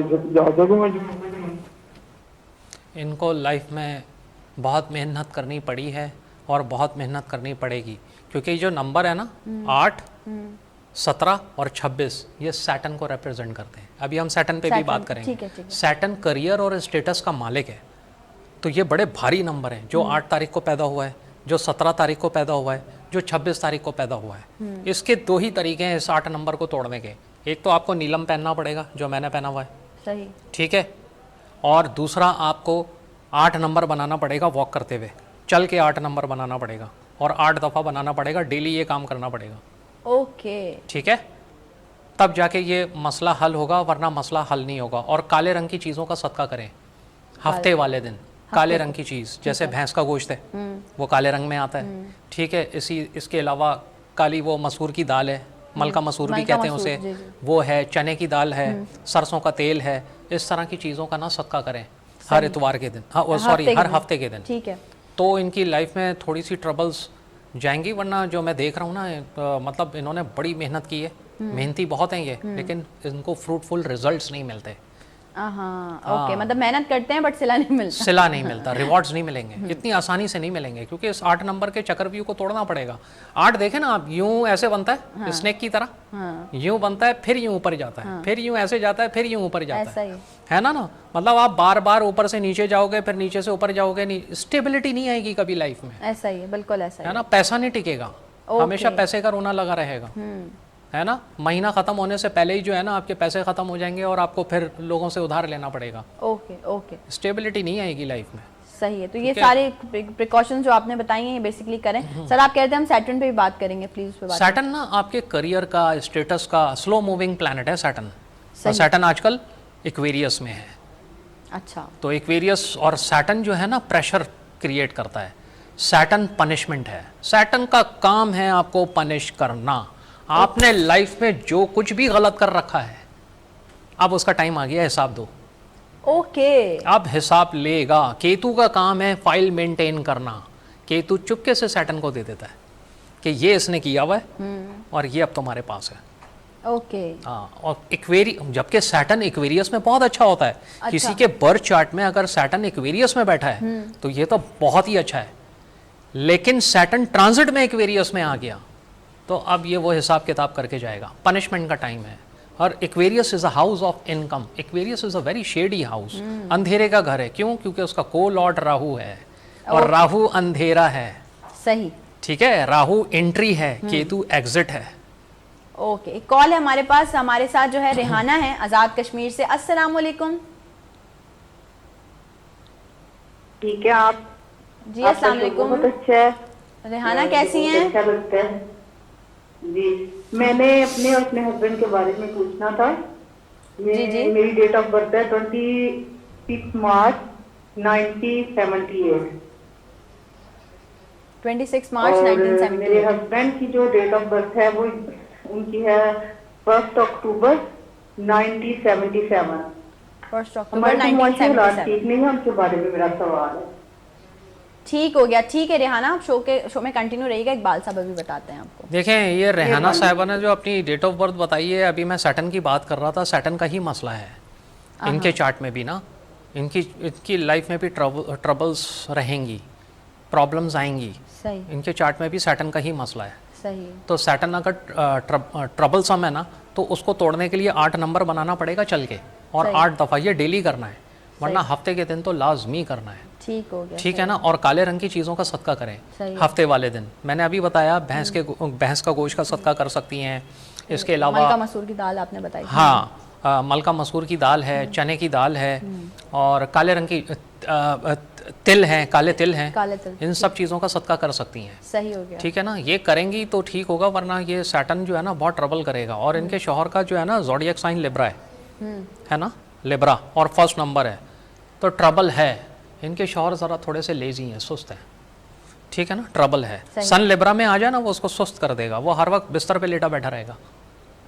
Speaker 6: सकूंगा।
Speaker 4: इनको लाइफ में बहुत मेहनत करनी पड़ी है और बहुत मेहनत करनी पड़ेगी, क्योंकि जो नंबर है ना 8, 17 और 26, ये सैटर्न को रिप्रेजेंट करते हैं। अभी हम सैटर्न पे भी
Speaker 1: सैटर्न,
Speaker 4: बात करेंगे।
Speaker 1: ठीक है।
Speaker 4: सैटर्न करियर और स्टेटस का मालिक है, तो ये बड़े भारी नंबर हैं। जो 8 तारीख को पैदा हुआ है, जो 17 तारीख को पैदा हुआ है, जो 26 तारीख को पैदा हुआ है, इसके 2 ही तरीके हैं इस 8 नंबर को तोड़ने के। एक तो आपको नीलम पहनना पड़ेगा, जो मैंने पहना हुआ है,
Speaker 1: सही,
Speaker 4: ठीक है, और दूसरा आपको 8 नंबर बनाना पड़ेगा वॉक करते हुए, चल के 8 नंबर बनाना पड़ेगा और 8 दफ़ा बनाना पड़ेगा, डेली ये काम करना पड़ेगा।
Speaker 1: ओके,
Speaker 4: ठीक है, तब जाके ये मसला हल होगा, वरना मसला हल नहीं होगा। और काले रंग की चीज़ों का सदका करें हफ्ते वाले दिन। काले रंग की चीज़, जैसे भैंस का गोश्त है वो काले रंग में आता है, ठीक है। इसके अलावा काली वो मसूर की दाल है, मलका मसूर भी कहते हैं उसे, वो है, चने की दाल है, सरसों का तेल है, इस तरह की चीज़ों का ना सदका करें हर इतवार के दिन, हाँ सॉरी हर हफ्ते के दिन।
Speaker 1: ठीक है,
Speaker 4: तो इनकी लाइफ में थोड़ी सी ट्रबल्स जाएंगी, वरना जो मैं देख रहा हूँ ना, मतलब इन्होंने बड़ी मेहनत की है, मेहनती बहुत हैं ये, लेकिन इनको फ्रूटफुल रिजल्ट्स नहीं मिलते।
Speaker 1: हाँ, ओके, मतलब मेहनत करते हैं बट सिला नहीं मिलता।
Speaker 4: सिला नहीं मिलता, रिवॉर्ड्स नहीं मिलेंगे, इतनी आसानी से नहीं मिलेंगे, क्योंकि इस 8 नंबर के चक्रव्यूह को तोड़ना पड़ेगा। 8 देखें ना आप, यूं ऐसे बनता है, स्नेक की तरह, यूं बनता है, फिर यूं ऊपर जाता है, फिर यूं ऐसे जाता है, फिर यूं ऊपर जाता
Speaker 1: ऐसा ही
Speaker 4: है ना। मतलब आप बार बार ऊपर से नीचे जाओगे, फिर नीचे से ऊपर जाओगे, नहीं, स्टेबिलिटी नहीं आएगी कभी लाइफ में,
Speaker 1: ऐसा ही है, बिल्कुल ऐसा ही
Speaker 4: है ना। पैसा नहीं टिकेगा, हमेशा पैसे का रोना लगा रहेगा, है ना। महीना खत्म होने से पहले ही जो है ना आपके पैसे खत्म हो जाएंगे और आपको फिर लोगों से उधार लेना पड़ेगा।
Speaker 1: ओके, ओके,
Speaker 4: स्टेबिलिटी नहीं आएगी लाइफ में।
Speaker 1: सही है। तो ये सारे प्रिकॉशंस जो आपने बताई हैं ये बेसिकली करें। सर आप कहते हैं हम सैटर्न पे भी बात करेंगे, प्लीज उस पे बात
Speaker 4: सैटर्न ना आपके करियर का, स्टेटस का स्लो मूविंग प्लैनेट है सैटर्न, और सैटर्न आजकल एक्वेरियस में है।
Speaker 1: अच्छा,
Speaker 4: तो एक्वेरियस और सैटर्न जो है ना प्रेशर क्रिएट करता है। सैटर्न पनिशमेंट है, सैटर्न का काम है आपको पनिश करना। आपने लाइफ में जो कुछ भी गलत कर रखा है, अब उसका टाइम आ गया हिसाब दो।
Speaker 1: ओके
Speaker 4: अब हिसाब लेगा। केतु का काम है फाइल मेंटेन करना। केतु चुपके से सैटर्न को दे देता है कि ये इसने किया हुआ है और ये अब तुम्हारे पास है।
Speaker 1: ओके
Speaker 4: हाँ, और जबकि सैटर्न इक्वेरियस में बहुत अच्छा होता है। किसी के बर्थ चार्ट में अगर सैटर्न इक्वेरियस में बैठा है तो ये तो बहुत ही अच्छा है, लेकिन सैटर्न ट्रांजिट में इक्वेरियस में आ गया तो अब ये वो हिसाब किताब करके जाएगा। पनिशमेंट का टाइम है। और Aquarius is a house of income. Aquarius is a very shady house. अंधेरे का घर है। क्यों? क्योंकि उसका को लॉर्ड राहु है और राहु अंधेरा है।
Speaker 1: सही,
Speaker 4: ठीक है, राहु एंट्री है, केतु एग्जिट है।
Speaker 1: ओके एक कॉल है हमारे पास। हमारे साथ जो है रेहाना है आजाद कश्मीर से। अस्सलाम वालेकुम।
Speaker 7: ठीक है, आप
Speaker 1: जी अस्सलाम वालेकुम।
Speaker 7: बहुत अच्छा है।
Speaker 1: रेहाना कैसी हैं?
Speaker 7: अच्छा लगता है जी। मैंने अपने और अपने हस्बैंड के बारे में पूछना था।
Speaker 1: जी।
Speaker 7: मेरी डेट ऑफ बर्थ है 26 मार्च 1978
Speaker 1: 26 मार्च
Speaker 7: और मेरे
Speaker 1: 1978।
Speaker 7: हस्बैंड की जो डेट ऑफ बर्थ है वो उनकी है 1 अक्टूबर 1977।
Speaker 1: 1 अक्टूबर
Speaker 7: हमारे ठीक
Speaker 1: 1977।
Speaker 7: नहीं है, उनके बारे में मेरा सवाल है।
Speaker 1: ठीक हो गया। ठीक है रेहाना, आप शो में कंटिन्यू रहिएगा। इकबाल साहब अभी बताते हैं आपको।
Speaker 4: देखें, ये रेहाना साहिबा ने जो अपनी डेट ऑफ बर्थ बताई है, अभी मैं सैटर्न की बात कर रहा था। सैटर्न का ही मसला है इनके चार्ट में भी ना। इनकी लाइफ में भी ट्रबल्स रहेंगी, प्रॉब्लम्स आएंगी।
Speaker 1: सही
Speaker 4: इनके चार्ट में भी सैटर्न का ही मसला है।
Speaker 1: सही।
Speaker 4: तो सैटर्न अगर ट्रबल सम है ना, तो उसको तोड़ने के लिए 8 नंबर बनाना पड़ेगा चल के, और 8 दफ़ा ये डेली करना है, वरना हफ्ते के दिन तो लाजमी करना है।
Speaker 1: ठीक हो गया।
Speaker 4: ठीक है ना। और काले रंग की चीज़ों का सदका करें
Speaker 1: सही।
Speaker 4: हफ्ते वाले दिन। मैंने अभी बताया भैंस का गोश्त का सदका कर सकती हैं। इसके अलावा
Speaker 1: मलका मसूर की दाल आपने बताई।
Speaker 4: हाँ, मलका मसूर की दाल है, चने की दाल है, और काले रंग की तिल हैं, काले तिल हैं,
Speaker 1: काले तिल।
Speaker 4: इन सब चीज़ों का सदका कर सकती हैं।
Speaker 1: सही हो गया।
Speaker 4: ठीक है ना। ये करेंगी तो ठीक होगा, वरना ये सैटर्न जो है ना बहुत ट्रबल करेगा। और इनके शौहर का जो है ना ज़ोडिएक साइन लिब्रा है ना, लिब्रा, और फर्स्ट नंबर है, तो ट्रबल है। इनके शौहर ज़रा थोड़े से लेजी हैं, सुस्त हैं। ठीक है ना, ट्रबल है। सन लिब्रा में आ जाए ना, वो उसको सुस्त कर देगा। वो हर वक्त बिस्तर पे लेटा बैठा रहेगा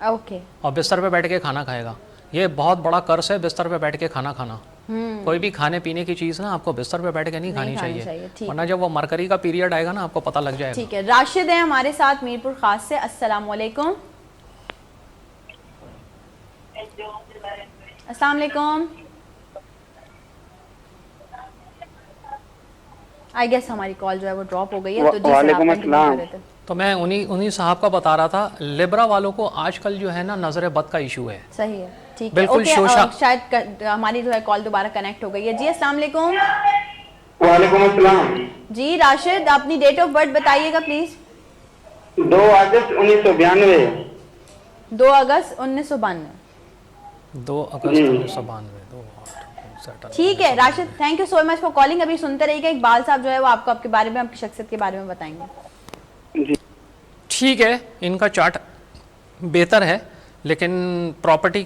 Speaker 1: ओके।
Speaker 4: और बिस्तर पे बैठ के खाना खाएगा। ये बहुत बड़ा कर्स है, बिस्तर पे बैठ के खाना खाना। कोई भी खाने पीने की चीज़ ना आपको बिस्तर पे बैठ के नहीं खानी चाहिए, वरना जब वो मरकरी का पीरियड आएगा ना आपको पता लग जाएगा।
Speaker 1: ठीक है। राशिद है हमारे साथ मीरपुर खास से। अस्सलाम वालेकुम। अस्सलाम वालेकुम। आई गेस हमारी कॉल जो है वो ड्रॉप हो गई है। तो जी
Speaker 6: वालेकुम अस्सलाम।
Speaker 4: तो मैं उन्हीं साहब का बता रहा था, लिब्रा वालों को आजकल जो है ना नजर बद का इशू है।
Speaker 1: सही है। ठीक है।
Speaker 4: बिल्कुल
Speaker 1: ओके, शायद हमारी जो है कॉल दोबारा कनेक्ट हो गई है। जी अस्सलाम वालेकुम।
Speaker 6: वालेकुम अस्सलाम।
Speaker 1: जी राशिद, अपनी डेट ऑफ बर्थ बताइएगा प्लीज।
Speaker 6: 2 अगस्त 1992।
Speaker 1: 2 अगस्त 1992।
Speaker 4: 2 अगस्त 1992।
Speaker 1: ठीक है Rashid, thank you so much for calling. अभी सुनते रहिएगा, इकबाल साहब जो है वो आपको आपके बारे में, आपकी शख्सियत के बारे में बताएंगे।
Speaker 4: ठीक है, इनका चार्ट बेहतर है, लेकिन प्रॉपर्टी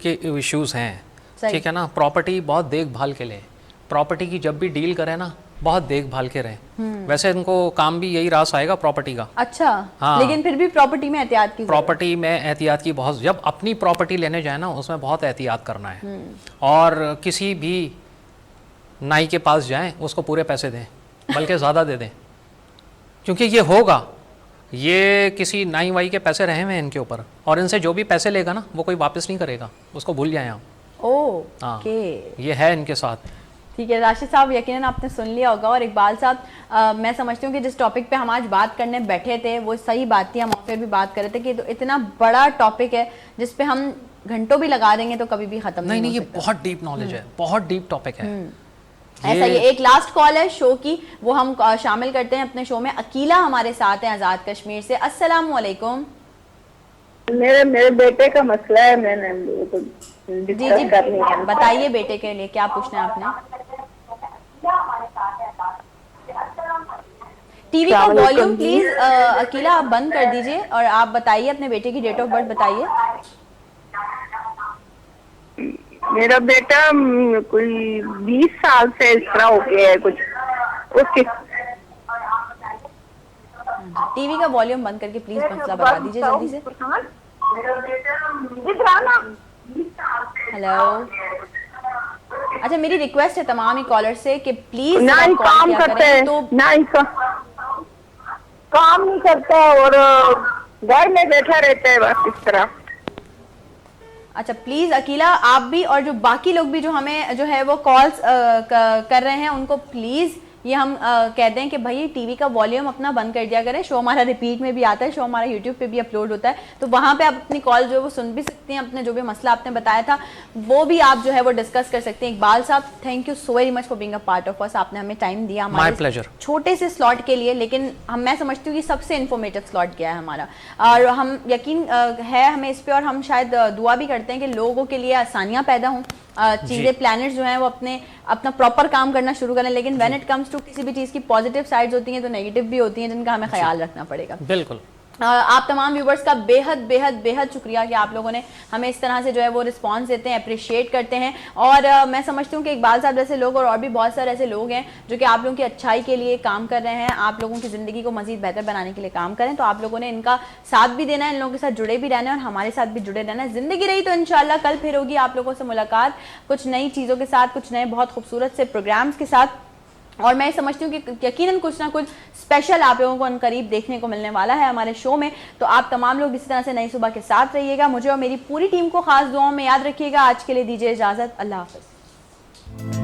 Speaker 4: के इश्यूज हैं। ठीक है ना। प्रॉपर्टी बहुत देखभाल के लिए, प्रॉपर्टी की जब भी डील करें ना बहुत देखभाल के रहें। वैसे इनको काम भी यही रास आएगा प्रॉपर्टी का।
Speaker 1: अच्छा।
Speaker 4: हाँ।
Speaker 1: लेकिन फिर भी प्रॉपर्टी में एहतियात की,
Speaker 4: प्रॉपर्टी में एहतियात की बहुत, जब अपनी प्रॉपर्टी लेने जाए ना उसमें बहुत एहतियात करना है। और किसी भी नाई के पास जाएं उसको पूरे पैसे दें, बल्कि ज़्यादा दे दें, क्योंकि ये होगा, ये किसी नाई वाई के पैसे रहे हुए हैं इनके ऊपर, और इनसे जो भी पैसे लेगा ना वो कोई वापस नहीं करेगा, उसको भूल जाएं आप।
Speaker 1: ओके।
Speaker 4: ये है इनके साथ।
Speaker 1: ठीक है राशिद साहब, यकीनन आपने सुन लिया होगा। और इकबाल साहब, मैं समझती हूँ कि जिस टॉपिक पे हम आज बात करने बैठे थे वो सही बात थी। हम फिर भी बात कर रहे थे कि तो इतना बड़ा टॉपिक है जिस पे हम घंटों भी लगा देंगे तो कभी भी खत्म नहीं
Speaker 4: ये बहुत डीप नॉलेज है, बहुत डीप टॉपिक है।
Speaker 1: ऐसा ही एक लास्ट कॉल है शो की, वो हम शामिल करते हैं अपने शो में। अकीला हमारे साथ हैं आजाद कश्मीर से। अस्सलाम वालेकुम।
Speaker 7: मेरे बेटे का मसला है, मैंने
Speaker 1: जी बताइए, बेटे के लिए क्या पूछना है आपने? टीवी का वॉल्यूम प्लीज अकीला आप बंद कर दीजिए और आप बताइए, अपने बेटे की डेट ऑफ बर्थ बताइए।
Speaker 7: मेरा बेटा कोई 20 साल से इस तरह हो गया है कुछ उसके।
Speaker 1: टीवी का वॉल्यूम बंद करके प्लीज मसला बता दीजिए जल्दी से। हेलो। अच्छा, मेरी रिक्वेस्ट है तमाम ही कॉलर से कि प्लीज
Speaker 7: ना ही काम करते हैं,
Speaker 1: तो
Speaker 7: ना ही काम नहीं करता और घर में बैठा रहता है बस इस तरह।
Speaker 1: अच्छा प्लीज अकीला, आप भी और जो बाकी लोग भी जो हमें जो है वो कॉल्स कर रहे हैं उनको प्लीज ये हम कहते हैं कि भाई टीवी का वॉल्यूम अपना बंद कर दिया करें। शो हमारा रिपीट में भी आता है, शो हमारा यूट्यूब पे भी अपलोड होता है, तो वहाँ पे आप अपनी कॉल जो है वो सुन भी सकते हैं। अपने जो भी मसला आपने बताया था वो भी आप जो है वो डिस्कस कर सकते हैं। इकबाल साहब, thank you so very much for being a part of अस। आपने हमें टाइम दिया
Speaker 4: माय प्लेजर,
Speaker 1: छोटे से स्लॉट के लिए, लेकिन मैं समझती हूँ कि सबसे इन्फॉर्मेटिव स्लॉट गया है हमारा, और हम यकीन है हमें इस पे, और हम शायद दुआ भी करते हैं कि लोगों के लिए आसानियाँ पैदा हों, चीज़ें प्लैनेट्स जो हैं वो अपना प्रॉपर काम करना शुरू करें। लेकिन व्हेन इट कम्स टू किसी भी चीज़ की पॉजिटिव साइड्स होती हैं तो नेगेटिव भी होती हैं, जिनका हमें ख्याल रखना पड़ेगा।
Speaker 4: बिल्कुल।
Speaker 1: आप तमाम व्यूवर्स का बेहद बेहद बेहद शुक्रिया कि आप लोगों ने हमें इस तरह से जो है वो रिस्पांस देते हैं, अप्रिशिएट करते हैं। और मैं समझती हूँ कि इकबाल साहब जैसे लोग और भी बहुत सारे ऐसे लोग हैं जो कि आप लोगों की अच्छाई के लिए काम कर रहे हैं, आप लोगों की ज़िंदगी को मज़ीद बेहतर बनाने के लिए काम करें। तो आप लोगों ने इनका साथ भी देना है, इन लोगों के साथ जुड़े भी रहना है और हमारे साथ भी जुड़े रहना है। ज़िंदगी रही तो इंशाल्लाह कल फिर होगी आप लोगों से मुलाकात, कुछ नई चीज़ों के साथ, कुछ नए बहुत खूबसूरत से प्रोग्राम्स के साथ। और मैं समझती हूँ कि यकीनन कुछ ना कुछ स्पेशल आप लोगों को अनकरीब देखने को मिलने वाला है हमारे शो में। तो आप तमाम लोग इसी तरह से नई सुबह के साथ रहिएगा। मुझे और मेरी पूरी टीम को खास दुआओं में याद रखिएगा। आज के लिए दीजिए इजाज़त, अल्लाह हाफ़िज़।